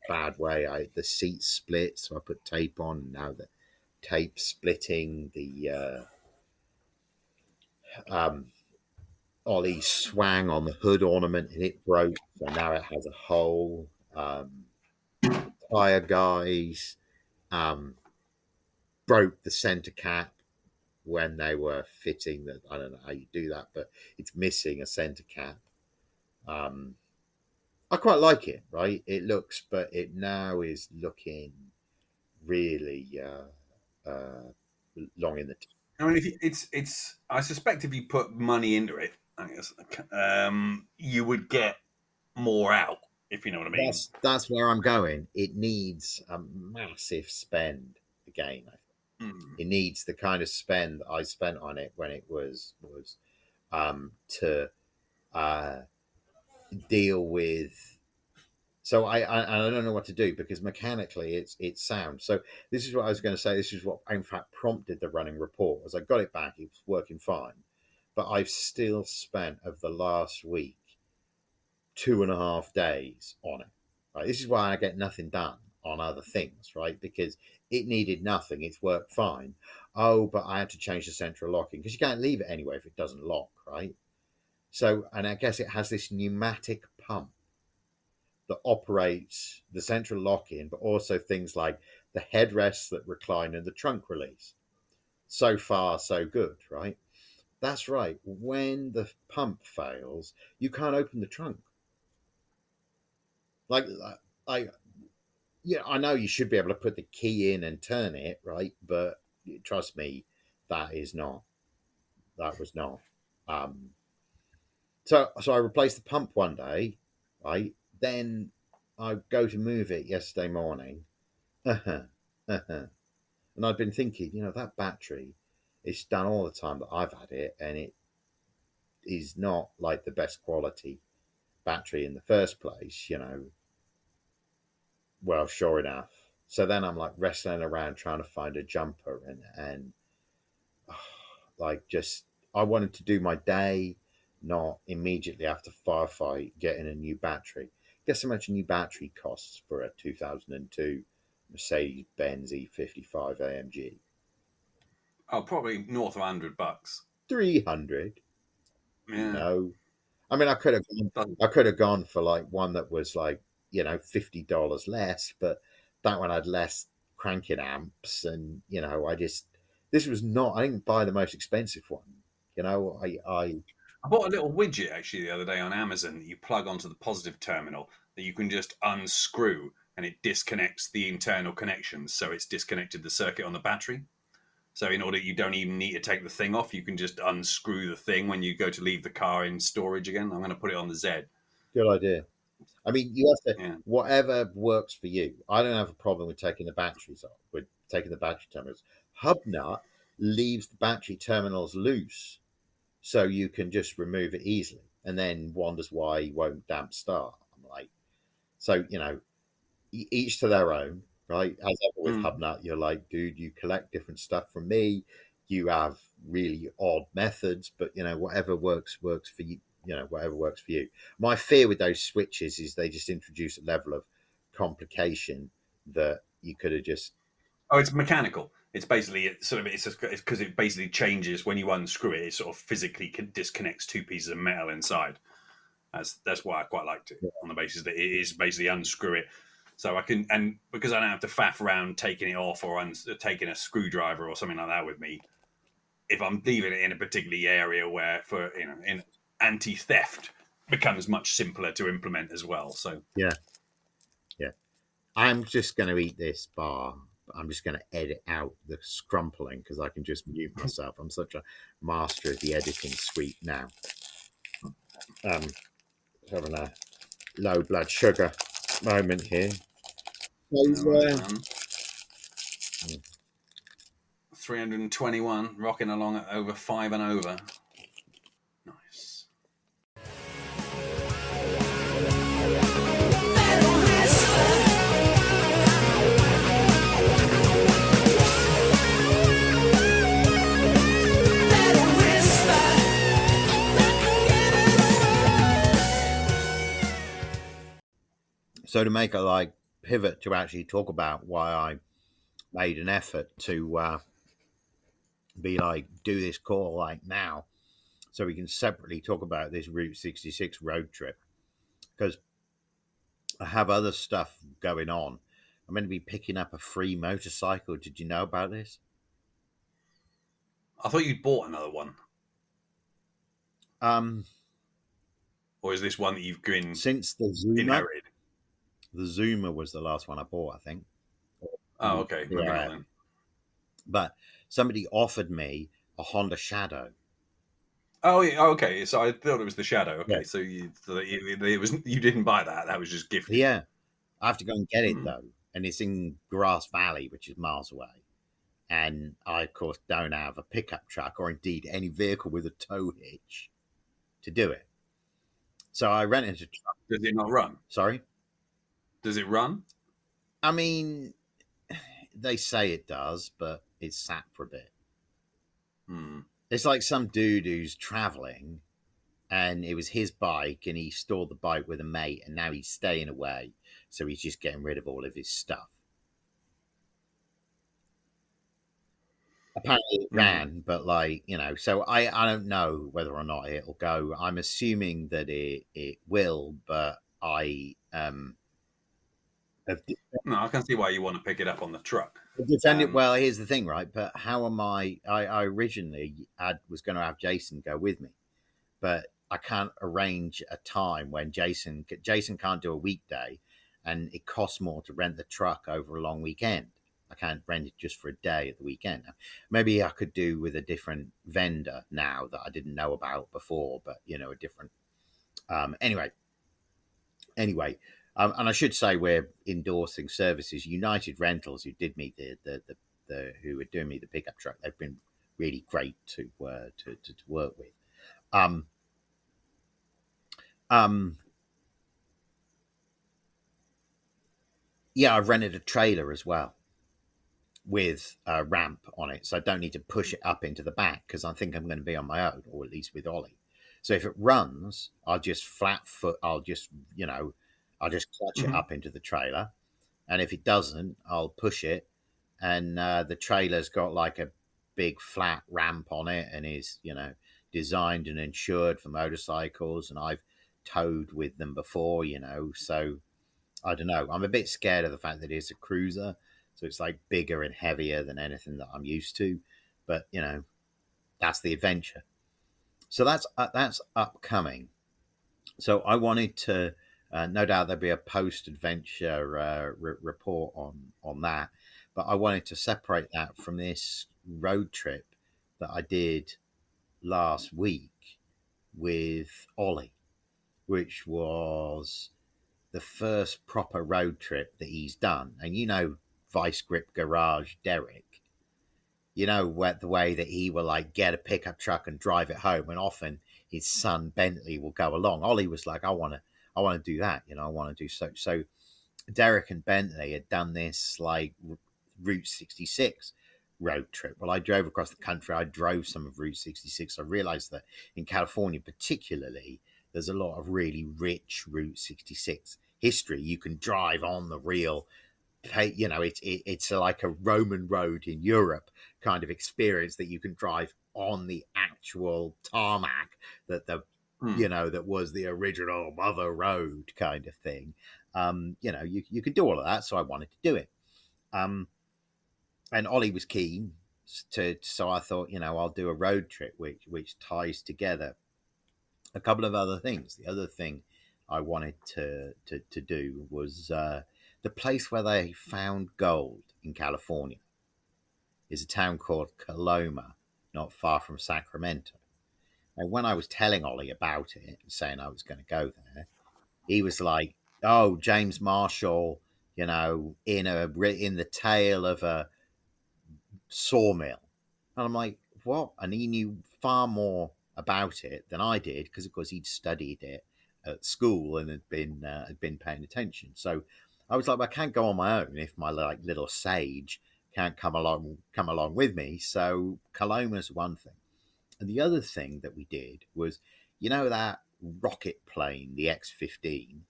Speaker 2: bad way. The seat split, so I put tape on. Now the tape splitting. The Ollie swang on the hood ornament and it broke, so now it has a hole. Tire guys broke the center cap when they were fitting that. I don't know how you do that, but it's missing a center cap. I quite like it, right? It looks, but it now is looking really long in the.
Speaker 3: I mean, it's. I suspect if you put money into it, I guess, you would get more out, if you know what I mean.
Speaker 2: That's where I'm going. It needs a massive spend again. I think it needs the kind of spend I spent on it when it was to deal with. So I don't know what to do because mechanically it's sound. So this is what I was going to say. This is what in fact prompted the running report. As I got it back, it was working fine, but I've still spent of the last week 2.5 days on it. Right? This is why I get nothing done on other things, right? Because it needed nothing. It's worked fine. Oh, but I had to change the central locking because you can't leave it anyway if it doesn't lock, right? So, and I guess it has this pneumatic pump that operates the central lock-in, but also things like the headrests that recline and the trunk release. So far, so good, right? That's right. When the pump fails, you can't open the trunk. Like, yeah, I know you should be able to put the key in and turn it, right? But trust me, that was not. So I replaced the pump one day, right? Then I go to move it yesterday morning. And I've been thinking, that battery, it's done all the time that I've had it, and it is not like the best quality battery in the first place, Well, sure enough. So then I'm like wrestling around trying to find a jumper and like just I wanted to do my day, not immediately after firefight getting a new battery. Guess how much a new battery costs for a 2002 Mercedes-Benz E55 AMG?
Speaker 3: Oh, probably north of $100.
Speaker 2: 300.
Speaker 3: Yeah.
Speaker 2: No, I mean I could have gone for like one that was like $50 less, but that one had less cranking amps, and this was not. I didn't buy the most expensive one.
Speaker 3: I bought a little widget actually the other day on Amazon that you plug onto the positive terminal that you can just unscrew and it disconnects the internal connections. So it's disconnected the circuit on the battery. So in order, you don't even need to take the thing off. You can just unscrew the thing when you go to leave the car in storage again. I'm going to put it on the Z.
Speaker 2: Good idea. I mean, you have to
Speaker 3: Yeah.
Speaker 2: whatever works for you. I don't have a problem with taking the batteries off, with taking the battery terminals. Hubnut leaves the battery terminals loose, so you can just remove it easily. and then wonders why he won't damp start. I'm like, so, each to their own, right? As ever with Hubnut, you're like, dude, you collect different stuff from me. You have really odd methods, but whatever works for you. Whatever works for you. My fear with those switches is they just introduce a level of complication that you could have just.
Speaker 3: Oh, it's mechanical. It's basically it's because it basically changes when you unscrew it. It sort of physically disconnects two pieces of metal inside. That's why I quite liked it, on the basis that it is basically unscrew it. So I can, and because I don't have to faff around taking it off or taking a screwdriver or something like that with me, if I'm leaving it in a particular area where in anti-theft becomes much simpler to implement as well. So
Speaker 2: yeah. I'm just going to eat this bar. I'm just going to edit out the scrumpling because I can just mute myself. I'm such a master of the editing suite now. Having a low blood sugar moment here. So,
Speaker 3: 321, rocking along at over 5 and over. Nice.
Speaker 2: So to make a pivot to actually talk about why I made an effort to do this call now, so we can separately talk about this Route 66 road trip, because I have other stuff going on. I'm going to be picking up a free motorcycle. Did you know about this?
Speaker 3: I thought you'd bought another one. Or is this one that you've been
Speaker 2: since the Zuma
Speaker 3: inherited?
Speaker 2: The Zuma was the last one I bought, I think.
Speaker 3: Oh, okay. Maybe not then.
Speaker 2: But somebody offered me a Honda Shadow.
Speaker 3: Oh, yeah, okay. So I thought it was the Shadow. Okay,
Speaker 2: yeah.
Speaker 3: so you didn't buy that. That was just gifted.
Speaker 2: Yeah, I have to go and get it though, and it's in Grass Valley, which is miles away. And I, of course, don't have a pickup truck or indeed any vehicle with a tow hitch to do it. So I rented a truck.
Speaker 3: Does it not run?
Speaker 2: Sorry?
Speaker 3: Does it run?
Speaker 2: I mean, they say it does, but it's sat for a bit. It's like some dude who's traveling and it was his bike and he stored the bike with a mate and now he's staying away. So he's just getting rid of all of his stuff. Apparently it ran, but so I don't know whether or not it'll go. I'm assuming that it will, but I
Speaker 3: no, I can see why you want to pick it up on the truck.
Speaker 2: Well, here's the thing, right? But how am I originally was going to have Jason go with me, but I can't arrange a time when Jason can't do a weekday, and it costs more to rent the truck over a long weekend. I can't rent it just for a day at the weekend. Maybe I could do with a different vendor now that I didn't know about before, but a different. Anyway. And I should say we're endorsing services. United Rentals, who did me who were doing me the pickup truck, they've been really great to work with. Yeah, I've rented a trailer as well with a ramp on it, so I don't need to push it up into the back because I think I'm going to be on my own, or at least with Ollie. So if it runs, I'll just I'll just clutch it up into the trailer. And if it doesn't, I'll push it. And the trailer's got like a big flat ramp on it and is, designed and insured for motorcycles. And I've towed with them before, so I don't know. I'm a bit scared of the fact that it's a cruiser. So it's like bigger and heavier than anything that I'm used to. But, that's the adventure. So that's upcoming. So I wanted to, no doubt there'll be a post-adventure report on that, but I wanted to separate that from this road trip that I did last week with Ollie, which was the first proper road trip that he's done. And Vice Grip Garage Derek, the way that he will get a pickup truck and drive it home, and often his son Bentley will go along. Ollie was like, I want to do that. I want to do so. Derek and Bentley had done this like Route 66 road trip. Well, I drove across the country. I drove some of Route 66. I realized that in California, particularly, there's a lot of really rich Route 66 history. You can drive on the real, it's like a Roman road in Europe kind of experience that you can drive on the actual tarmac that that was the original mother road kind of thing. You could do all of that. So I wanted to do it. And Ollie was keen so I thought, I'll do a road trip, which ties together a couple of other things. The other thing I wanted to do was the place where they found gold in California is a town called Coloma, not far from Sacramento. And when I was telling Ollie about it and saying I was going to go there, he was like, "Oh, James Marshall, in the tail of a sawmill." And I'm like, "What?" And he knew far more about it than I did because, of course, he'd studied it at school and had been paying attention. So I was like, well, I can't go on my own if my little sage can't come along with me. So Coloma's one thing. And the other thing that we did was, that rocket plane, the X-15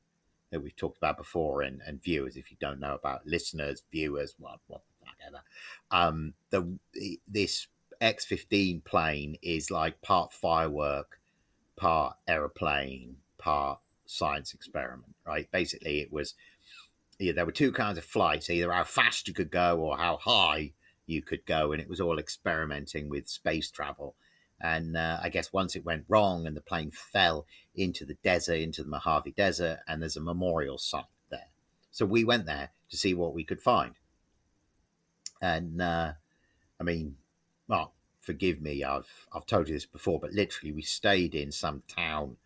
Speaker 2: that we've talked about before, and viewers, if you don't know about, listeners, viewers, what the fuck ever. This X-15 plane is like part firework, part aeroplane, part science experiment, right? Basically, it was, there were two kinds of flights, either how fast you could go or how high you could go, and it was all experimenting with space travel. And I guess once it went wrong and the plane fell into the desert, into the Mojave Desert, and there's a memorial site there. So we went there to see what we could find. And well, forgive me, I've told you this before, but literally we stayed in some town,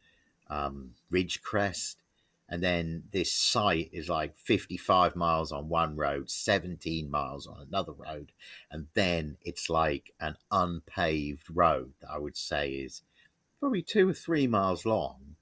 Speaker 2: Ridgecrest, and then this site is like 55 miles on one road, 17 miles on another road, and then it's like an unpaved road that I would say is probably 2 or 3 miles long.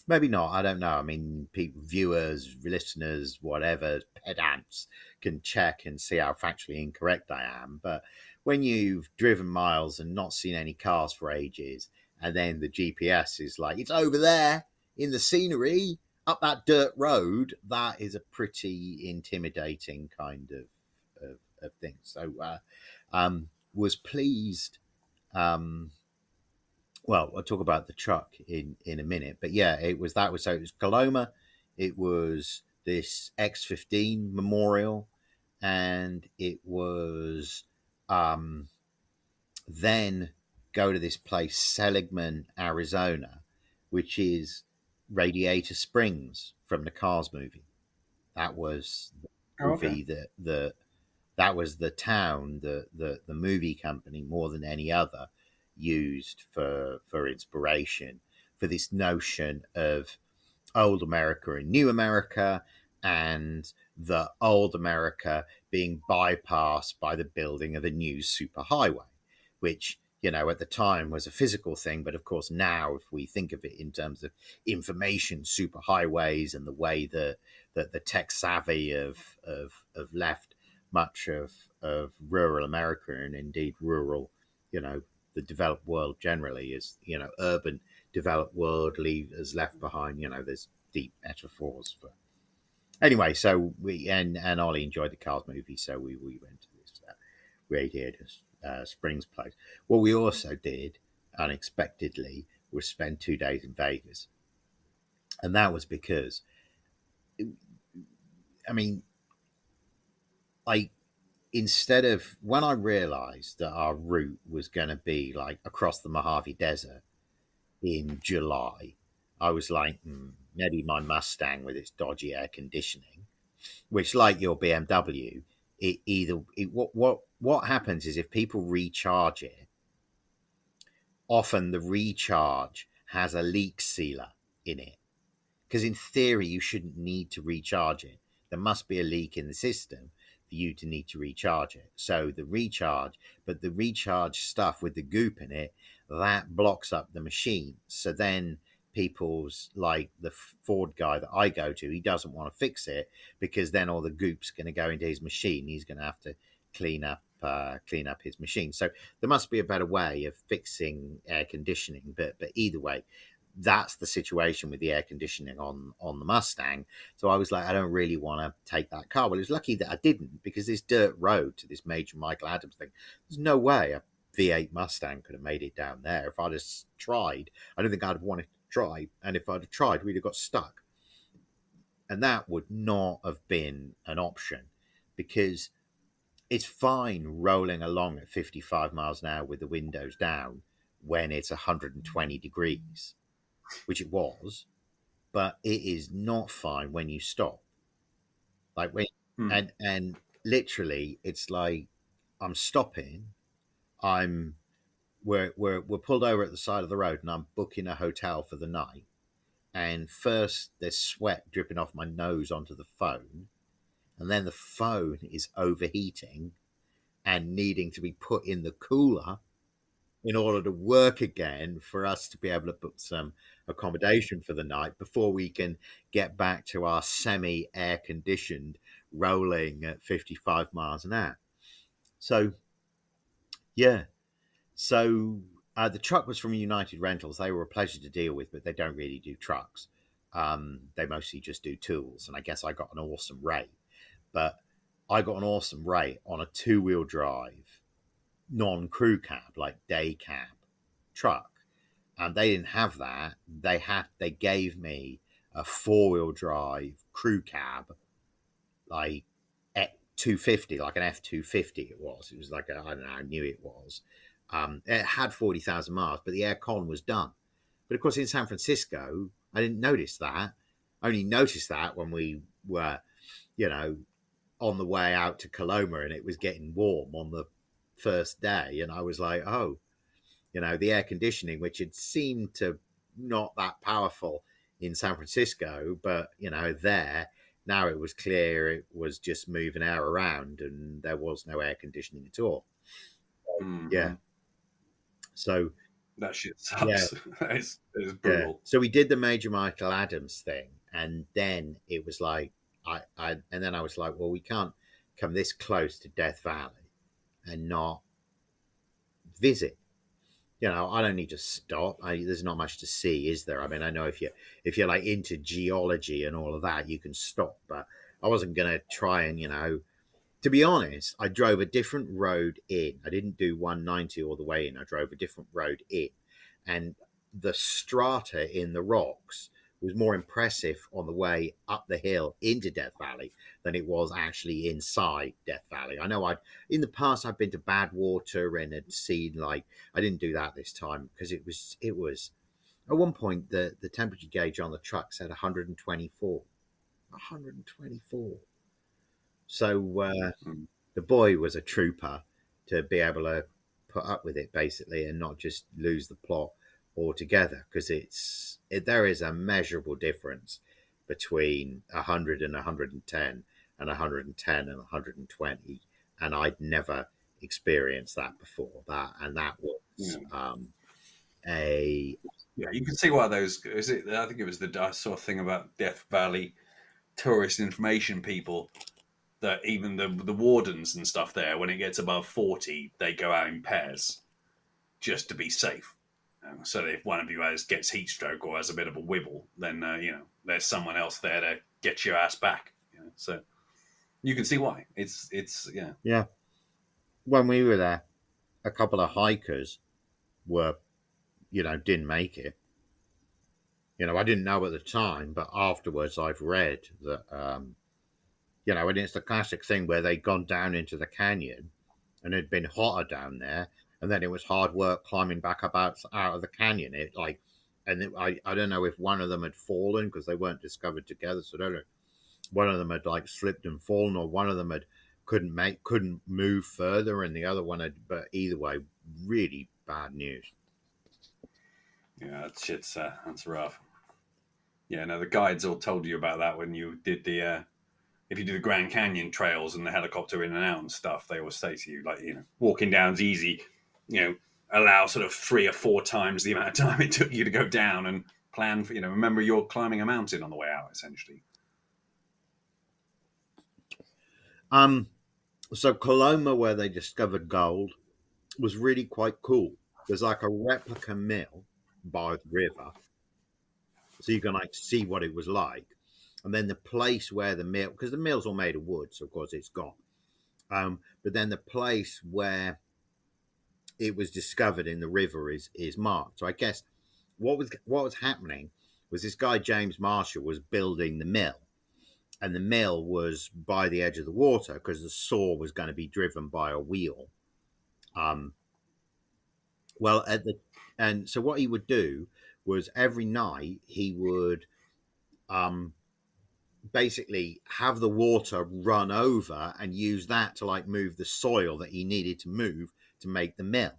Speaker 2: Maybe not, I don't know. I mean, people, viewers, listeners, whatever, pedants can check and see how factually incorrect I am. But when you've driven miles and not seen any cars for ages, and then the GPS is like, it's over there in the scenery, up that dirt road, that is a pretty intimidating kind of thing. So was pleased. Well, I'll talk about the truck in a minute, but yeah, it was Coloma. It was this X-15 memorial, and it was then go to this place, Seligman, Arizona, which is Radiator Springs from the Cars movie. That was the movie that was the town the movie company, more than any other, used for inspiration for this notion of old America and new America, and the old America being bypassed by the building of a new superhighway, which, at the time was a physical thing. But of course, now, if we think of it in terms of information superhighways and the way that the tech savvy have left much of rural America, and indeed rural, the developed world generally, is, urban developed world has left behind, there's deep metaphors for. Anyway, so we and Ollie enjoyed the Cars movie, so we went to this Radiator Springs place. What we also did unexpectedly was spend 2 days in Vegas, and that was because, instead of, when I realized that our route was going to be like across the Mojave Desert in July, I was like, maybe my Mustang with its dodgy air conditioning, which, like your BMW, what happens is, if people recharge it, often the recharge has a leak sealer in it, because in theory you shouldn't need to recharge it. There must be a leak in the system for for you to need to recharge it. So the recharge stuff with the goop in it, that blocks up the machine. So then people's, like the Ford guy that I go to, he doesn't want to fix it because then all the goop's going to go into his machine. He's going to have to clean up his machine. So there must be a better way of fixing air conditioning. But either way, that's the situation with the air conditioning on the Mustang. So I was like, I don't really want to take that car. Well, it was lucky that I didn't, because this dirt road to this major Michael Adams thing, there's no way a V8 Mustang could have made it down there. If I'd have tried, I don't think I'd have wanted to try. And if I'd have tried, we'd have got stuck. And that would not have been an option, because it's fine rolling along at 55 miles an hour with the windows down when it's 120 degrees, which it was, but it is not fine when you stop. Like when and literally, it's like I'm stopping. We're pulled over at the side of the road, and I'm booking a hotel for the night. And first, there's sweat dripping off my nose onto the phone, and then the phone is overheating and needing to be put in the cooler in order to work again for us to be able to book some accommodation for the night before we can get back to our semi-air conditioned rolling at 55 miles an hour. So, yeah. So the truck was from United Rentals. They were a pleasure to deal with, but they don't really do trucks. They mostly just do tools. And I guess I got an awesome rate. But I got an awesome rate on a two-wheel drive, non-crew cab, like day cab truck. And they didn't have that. They gave me a four-wheel drive crew cab, like F250, like an F250 it was. It was like, I don't know, I knew it was. It had 40,000 miles, but the air con was done. But of course, in San Francisco, I didn't notice that. I only noticed that when we were, on the way out to Coloma, and it was getting warm on the first day. And I was like, oh, the air conditioning, which had seemed to not that powerful in San Francisco, but, there, now it was clear it was just moving air around and there was no air conditioning at all. Yeah. So
Speaker 3: that shit sucks.
Speaker 2: Yeah.
Speaker 3: It's brutal.
Speaker 2: Yeah. So we did the Major Michael Adams thing, and then it was like and then I was like, well, we can't come this close to Death Valley and not visit. I don't need to stop. There's not much to see, is there? I mean, I know if you're like into geology and all of that, you can stop, but I wasn't going to try and, to be honest, I drove a different road in. I didn't do 190 all the way in. I drove a different road in. And the strata in the rocks was more impressive on the way up the hill into Death Valley than it was actually inside Death Valley. I know in the past I've been to Badwater and had seen, like, I didn't do that this time because it was at one point the temperature gauge on the truck said 124. So the boy was a trooper to be able to put up with it, basically, and not just lose the plot altogether, because there is a measurable difference between 100 and 110 and 110 and 120, and I'd never experienced that before. That was
Speaker 3: you can see why those. I think it was I saw a thing about Death Valley tourist information people, that even the wardens and stuff there, when it gets above 40, they go out in pairs just to be safe. So that if one of you gets heat stroke or has a bit of a wibble, then there's someone else there to get your ass back. So you can see why. It's
Speaker 2: yeah. When we were there, a couple of hikers were, didn't make it. I didn't know at the time, but afterwards I've read that, and it's the classic thing where they'd gone down into the canyon and it'd been hotter down there, and then it was hard work climbing back up out of the canyon. I don't know if one of them had fallen because they weren't discovered together. So I don't know. One of them had like slipped and fallen, or one of them couldn't move further, and the other one had. But either way, really bad news.
Speaker 3: Yeah, that's rough. Yeah, no, the guides all told you about that when you did the if you do the Grand Canyon trails and the helicopter in and out and stuff, they always say to you, like, walking down's easy, allow sort of 3 or 4 times the amount of time it took you to go down, and plan for, remember you're climbing a mountain on the way out, essentially.
Speaker 2: So Coloma, where they discovered gold, was really quite cool. There's like a replica mill by the river, so you can like see what it was like. And then the place where the mill, because the mill's all made of wood, so of course it's gone. But then the place where it was discovered in the river is marked. So I guess what was happening was this guy James Marshall was building the mill, and the mill was by the edge of the water because the saw was going to be driven by a wheel. And so what he would do was every night he would basically have the water run over and use that to like move the soil that he needed to move to make the mill.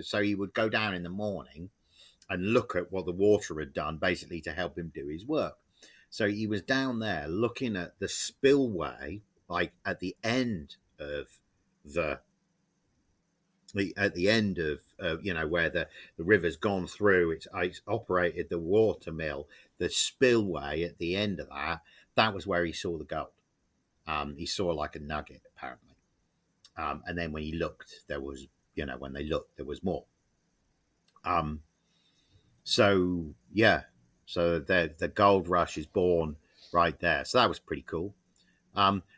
Speaker 2: So he would go down in the morning and look at what the water had done, basically to help him do his work. So he was down there looking at the spillway, like at the end of where the river's gone through. It's operated the water mill. The spillway at the end of that was where he saw the gold. He saw like a nugget, apparently. And then when he looked, there was, when they looked, there was more. So the gold rush is born right there. So that was pretty cool.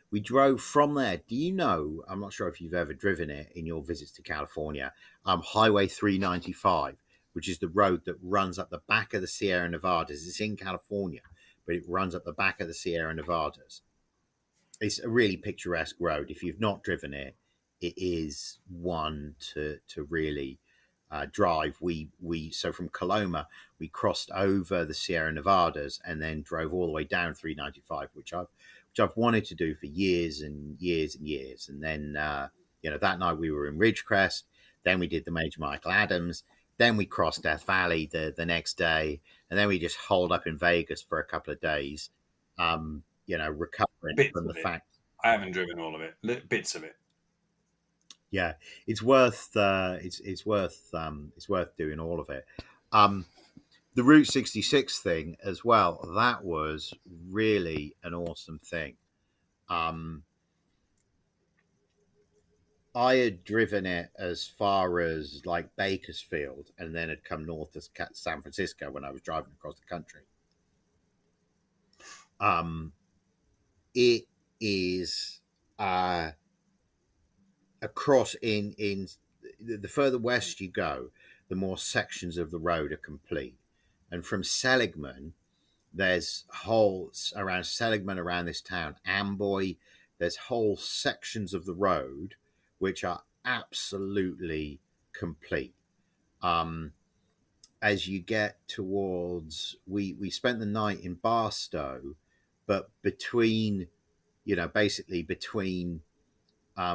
Speaker 2: We drove from there. Do you know, I'm not sure if you've ever driven it in your visits to California, Highway 395, which is the road that runs up the back of the Sierra Nevadas. It's in California, but it runs up the back of the Sierra Nevadas. It's a really picturesque road. If you've not driven it, it is one to really drive. So from Coloma, we crossed over the Sierra Nevadas and then drove all the way down 395, which I've wanted to do for years and years and years. And then, that night we were in Ridgecrest. Then we did the Major Michael Adams. Then we crossed Death Valley the next day. And then we just holed up in Vegas for a couple of days, recovering from the fact.
Speaker 3: I haven't driven all of it, bits of it.
Speaker 2: Yeah, it's worth doing all of it. The Route 66 thing as well, that was really an awesome thing. I had driven it as far as like Bakersfield and then had come north to San Francisco when I was driving across the country. It is across in the further west you go, the more sections of the road are complete. And from Seligman, there's holes around Seligman, around this town, Amboy, there's whole sections of the road which are absolutely complete. As you get towards, we spent the night in Barstow, but between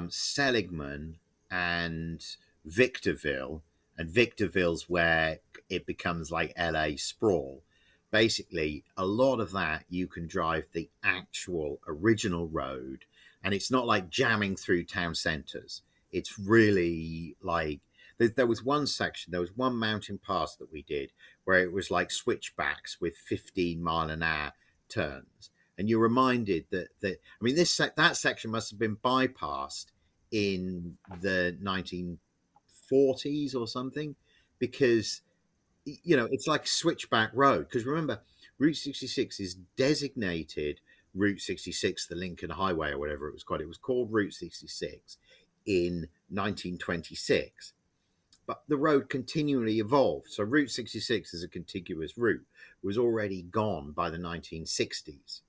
Speaker 2: Seligman and Victorville, and Victorville's where it becomes like LA sprawl. Basically, a lot of that you can drive the actual original road, and it's not like jamming through town centers. It's really like there was one section, there was one mountain pass that we did where it was like switchbacks with 15-mile-an-hour turns. And you're reminded that that section must have been bypassed in the 1940s or something, because it's like switchback road. Because remember, Route 66 is designated Route 66, the Lincoln Highway or whatever it was called. It was called Route 66 in 1926, but the road continually evolved. So Route 66 as a contiguous route was already gone by the 1960s.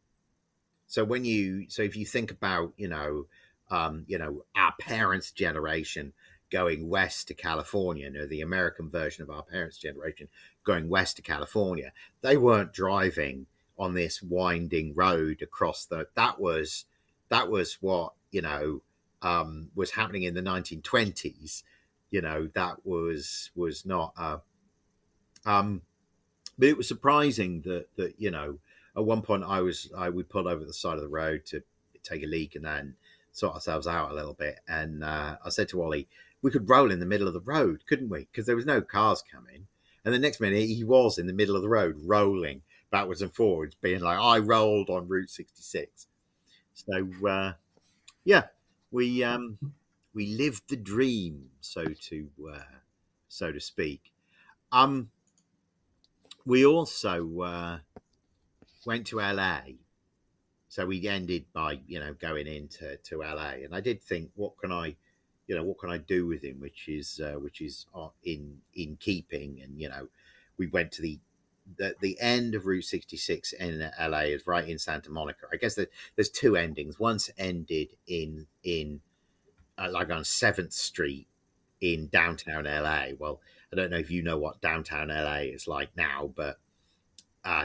Speaker 2: So if you think about, our parents' generation going west to California, the American version of our parents' generation going west to California, they weren't driving on this winding road across that was what, was happening in the 1920s. That was not, but it was surprising that at one point we pulled over the side of the road to take a leak and then sort ourselves out a little bit. And I said to Ollie, we could roll in the middle of the road, couldn't we? Because there was no cars coming. And the next minute he was in the middle of the road rolling backwards and forwards, being like, I rolled on Route 66. So yeah, we lived the dream, so to speak. We also went to LA, so we ended by going into LA, and I did think, what can I do with him, which is in keeping, and we went to the end of Route 66 in LA is right in Santa Monica. I guess there's two endings. One's ended in like on 7th Street in downtown LA. Well, I don't know if you know what downtown LA is like now, but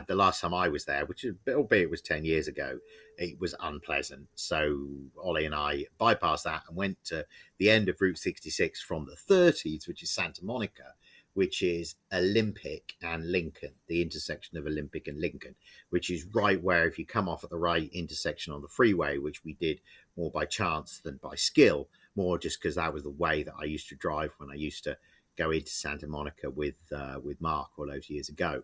Speaker 2: the last time I was there, which is, albeit it was 10 years ago, it was unpleasant. So Ollie and I bypassed that and went to the end of Route 66 from the 30s, which is Santa Monica, which is Olympic and Lincoln, the intersection of Olympic and Lincoln, which is right where, if you come off at the right intersection on the freeway, which we did more by chance than by skill, more just because that was the way that I used to drive when I used to go into Santa Monica with Mark all those years ago.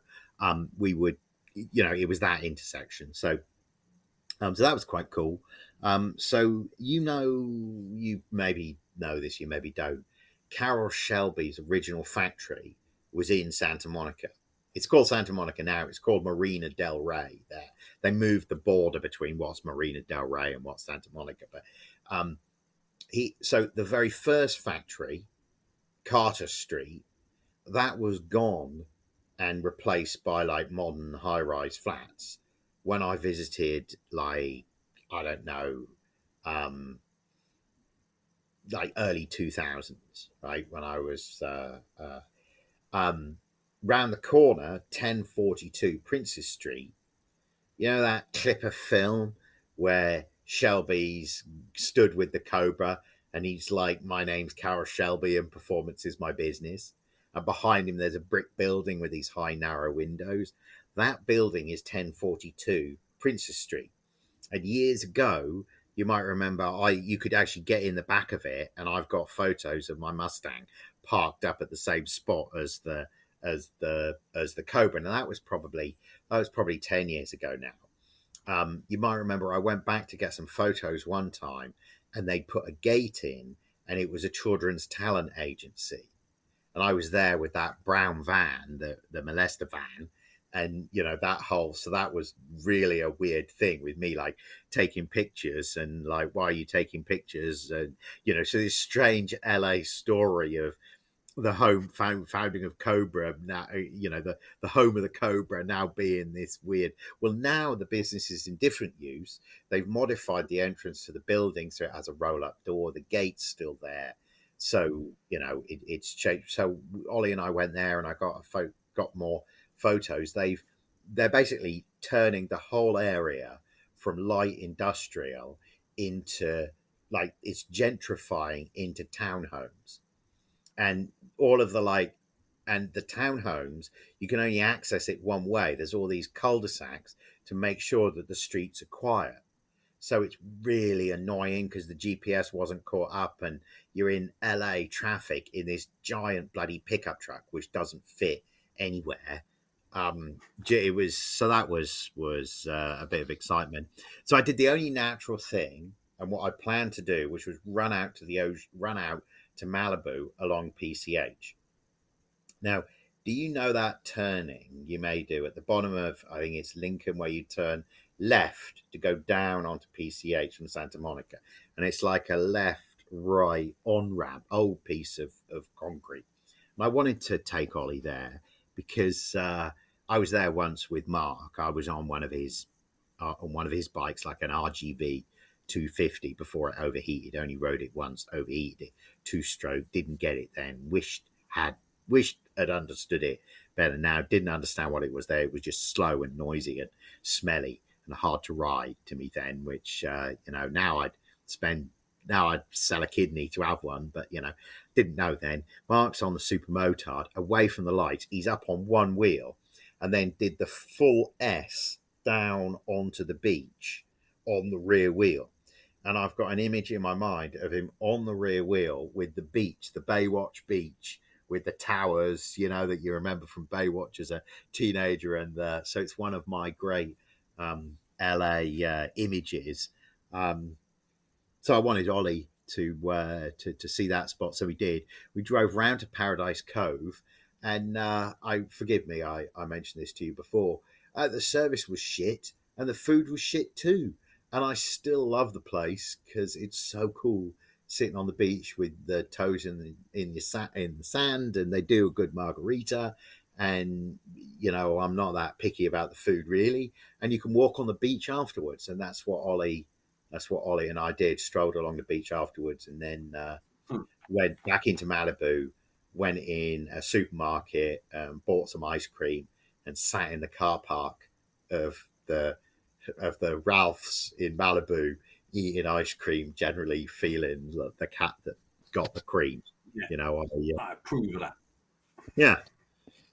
Speaker 2: We would, it was that intersection. So that was quite cool. So you maybe know this, you maybe don't. Carroll Shelby's original factory was in Santa Monica. It's called Santa Monica now. It's called Marina Del Rey. There, they moved the border between what's Marina Del Rey and what's Santa Monica. But so the very first factory, Carter Street, that was gone and replaced by like modern high-rise flats when I visited, like, I don't know, like early 2000s, right? When I was round the corner, 1042 Princess Street. You know that clip of film where Shelby's stood with the Cobra and he's like, my name's Carroll Shelby and performance is my business. And behind him, there's a brick building with these high, narrow windows. That building is 1042 Princess Street. And years ago, you might remember, you could actually get in the back of it, and I've got photos of my Mustang parked up at the same spot as the Cobra. And that was probably 10 years ago now. You might remember I went back to get some photos one time, and they put a gate in, and it was a children's talent agency. And I was there with that brown van, the molester van, and so that was really a weird thing with me, like taking pictures and like, why are you taking pictures? And so this strange LA story of the founding of Cobra now, the home of the Cobra now being this weird. Well, now the business is in different use. They've modified the entrance to the building so it has a roll-up door. The gate's still there. So, it's changed. So Ollie and I went there and I got more photos. They're basically turning the whole area from light industrial into, like, it's gentrifying into townhomes. And all of the townhomes, you can only access it one way. There's all these cul-de-sacs to make sure that the streets are quiet. So it's really annoying because the GPS wasn't caught up and you're in LA traffic in this giant bloody pickup truck, which doesn't fit anywhere. That was a bit of excitement. So I did the only natural thing and what I planned to do, which was run out to Malibu along PCH. Now, do you know that turning you may do at the bottom of, I think it's Lincoln, where you turn left to go down onto PCH from Santa Monica? And it's like a left-right on-ramp, old piece of concrete. And I wanted to take Ollie there because I was there once with Mark. I was on one of his bikes, like an RGB 250, before it overheated. Only rode it once, overheated it, 2-stroke, didn't get it then, wished had understood it better now, didn't understand what it was there. It was just slow and noisy and smelly and hard to ride to me then, which now I'd sell a kidney to have one, but didn't know then. Mark's on the super motard, away from the lights, he's up on one wheel and then did the full S down onto the beach on the rear wheel. and I've got an image in my mind of him on the rear wheel with the beach, the Baywatch beach, with the towers, that you remember from Baywatch as a teenager. And so it's one of my great LA images. So I wanted Ollie to see that spot, so we did. We drove round to Paradise Cove, and forgive me, I mentioned this to you before. The service was shit, and the food was shit too. And I still love the place because it's so cool sitting on the beach with the toes in the sand, and they do a good margarita. And I'm not that picky about the food really. And you can walk on the beach afterwards, and that's what Ollie and I did. Strolled along the beach afterwards, and then went back into Malibu. Went in a supermarket, bought some ice cream, and sat in the car park of the Ralphs in Malibu, eating ice cream, generally feeling like the cat that got the cream.
Speaker 3: Yeah, I approve of that.
Speaker 2: Yeah,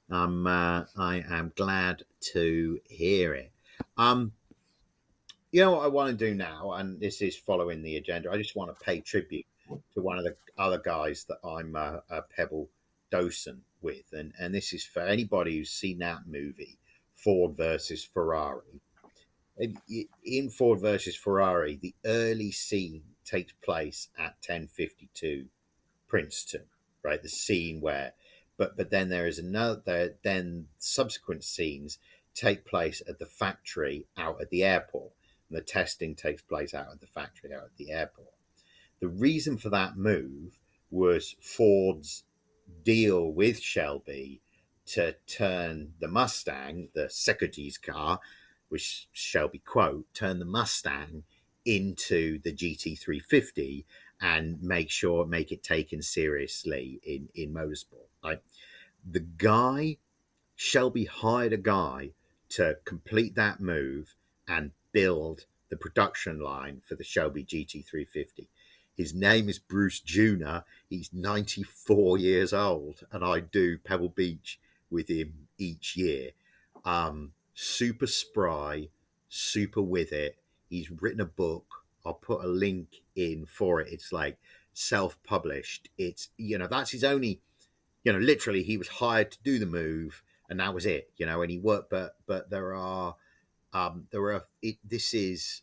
Speaker 2: I am glad to hear it. What I want to do now, and this is following the agenda, I just want to pay tribute to one of the other guys that I'm a Pebble docent with. And this is for anybody who's seen that movie, Ford versus Ferrari. In Ford versus Ferrari, the early scene takes place at 1052 Princeton, right? The scene where, but then there is another, then subsequent scenes take place at the factory out at the airport. And the testing takes place out at the factory, out at the airport. The reason for that move was Ford's deal with Shelby to turn the Mustang, the Security's car, which Shelby quote, turn the Mustang into the GT350 and make it taken seriously in motorsport. Like Shelby hired a guy to complete that move and build the production line for the Shelby GT350. His name is Bruce Junor. He's 94 years old, and I do Pebble Beach with him each year. Super spry, super with it. He's written a book. I'll put a link in for it. It's like self-published. It's that's his only. Literally, he was hired to do the move, and that was it. And he worked, but this is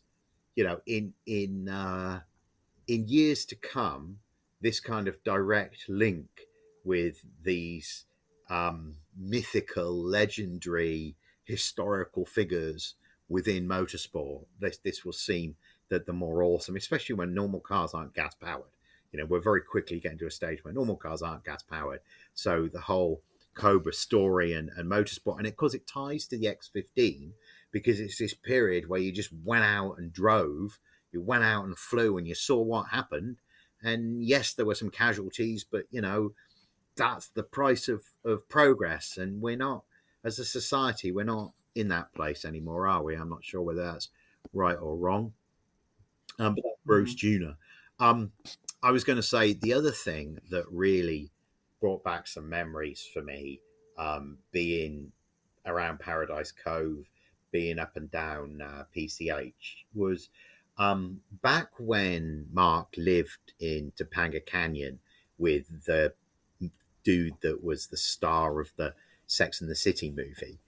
Speaker 2: in years to come, this kind of direct link with these mythical, legendary, historical figures within motorsport, this will seem that the more awesome, especially when normal cars aren't gas powered. We're very quickly getting to a stage where normal cars aren't gas powered. So the whole Cobra story and motorsport, and because it ties to the X15, because it's this period where you just went out and drove, you went out and flew, and you saw what happened. And yes, there were some casualties, but that's the price of progress. And we're not, as a society, we're not in that place anymore, are we? I'm not sure whether that's right or wrong. But that's Bruce Junor. I was going to say the other thing that really brought back some memories for me, being around Paradise Cove, being up and down PCH, was back when Mark lived in Topanga Canyon with the dude that was the star of the Sex and the City movie.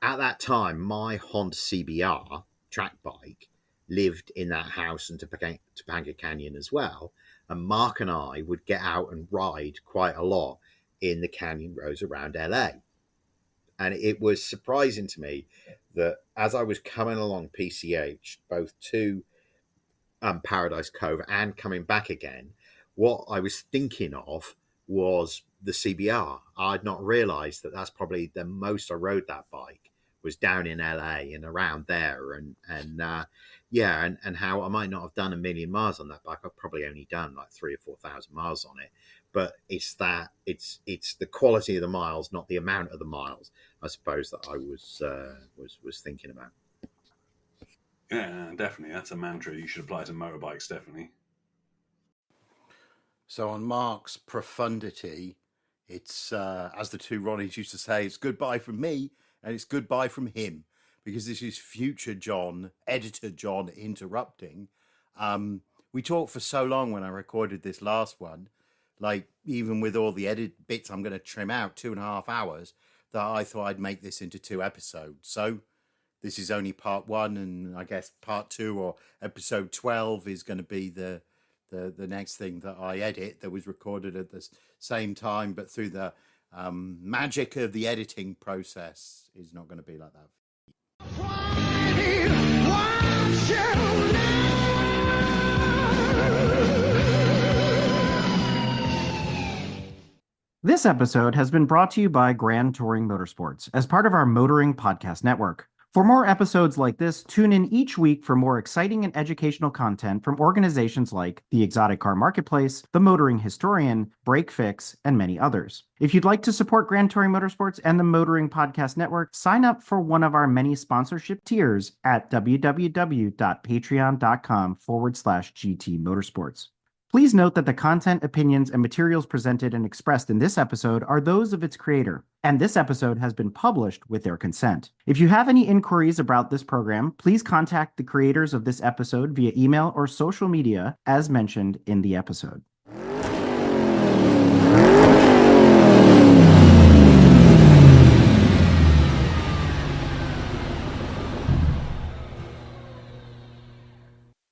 Speaker 2: At that time, my Honda CBR track bike lived in that house in Topanga Canyon as well. And Mark and I would get out and ride quite a lot in the canyon roads around LA. And it was surprising to me that as I was coming along PCH, both to Paradise Cove and coming back again, what I was thinking of was the CBR. I'd not realized that that's probably the most I rode that bike was down in LA and around there. And how I might not have done 1,000,000 miles on that bike. I've probably only done like 3,000 or 4,000 miles on it. But it's the quality of the miles, not the amount of the miles, I suppose, that I was thinking about.
Speaker 3: Yeah, definitely. That's a mantra you should apply to motorbikes, definitely.
Speaker 4: So on Mark's profundity, it's, as the two Ronnies used to say, it's goodbye from me and it's goodbye from him. because this is future John, editor John interrupting. We talked for so long when I recorded this last one, like even with all the edit bits I'm going to trim out, 2.5 hours, that I thought I'd make this into 2 episodes. So this is only part 1, and I guess part 2 or episode 12 is going to be the next thing that I edit, that was recorded at the same time, but through the magic of the editing process is not going to be like that.
Speaker 5: This episode has been brought to you by Grand Touring Motorsports as part of our Motoring Podcast Network. For more episodes like this, tune in each week for more exciting and educational content from organizations like the Exotic Car Marketplace, the Motoring Historian, Break Fix, and many others. If you'd like to support Grand Touring Motorsports and the Motoring Podcast Network, sign up for one of our many sponsorship tiers at www.patreon.com/GT Motorsports. Please note that the content, opinions, and materials presented and expressed in this episode are those of its creator, and this episode has been published with their consent. If you have any inquiries about this program, please contact the creators of this episode via email or social media as mentioned in the episode.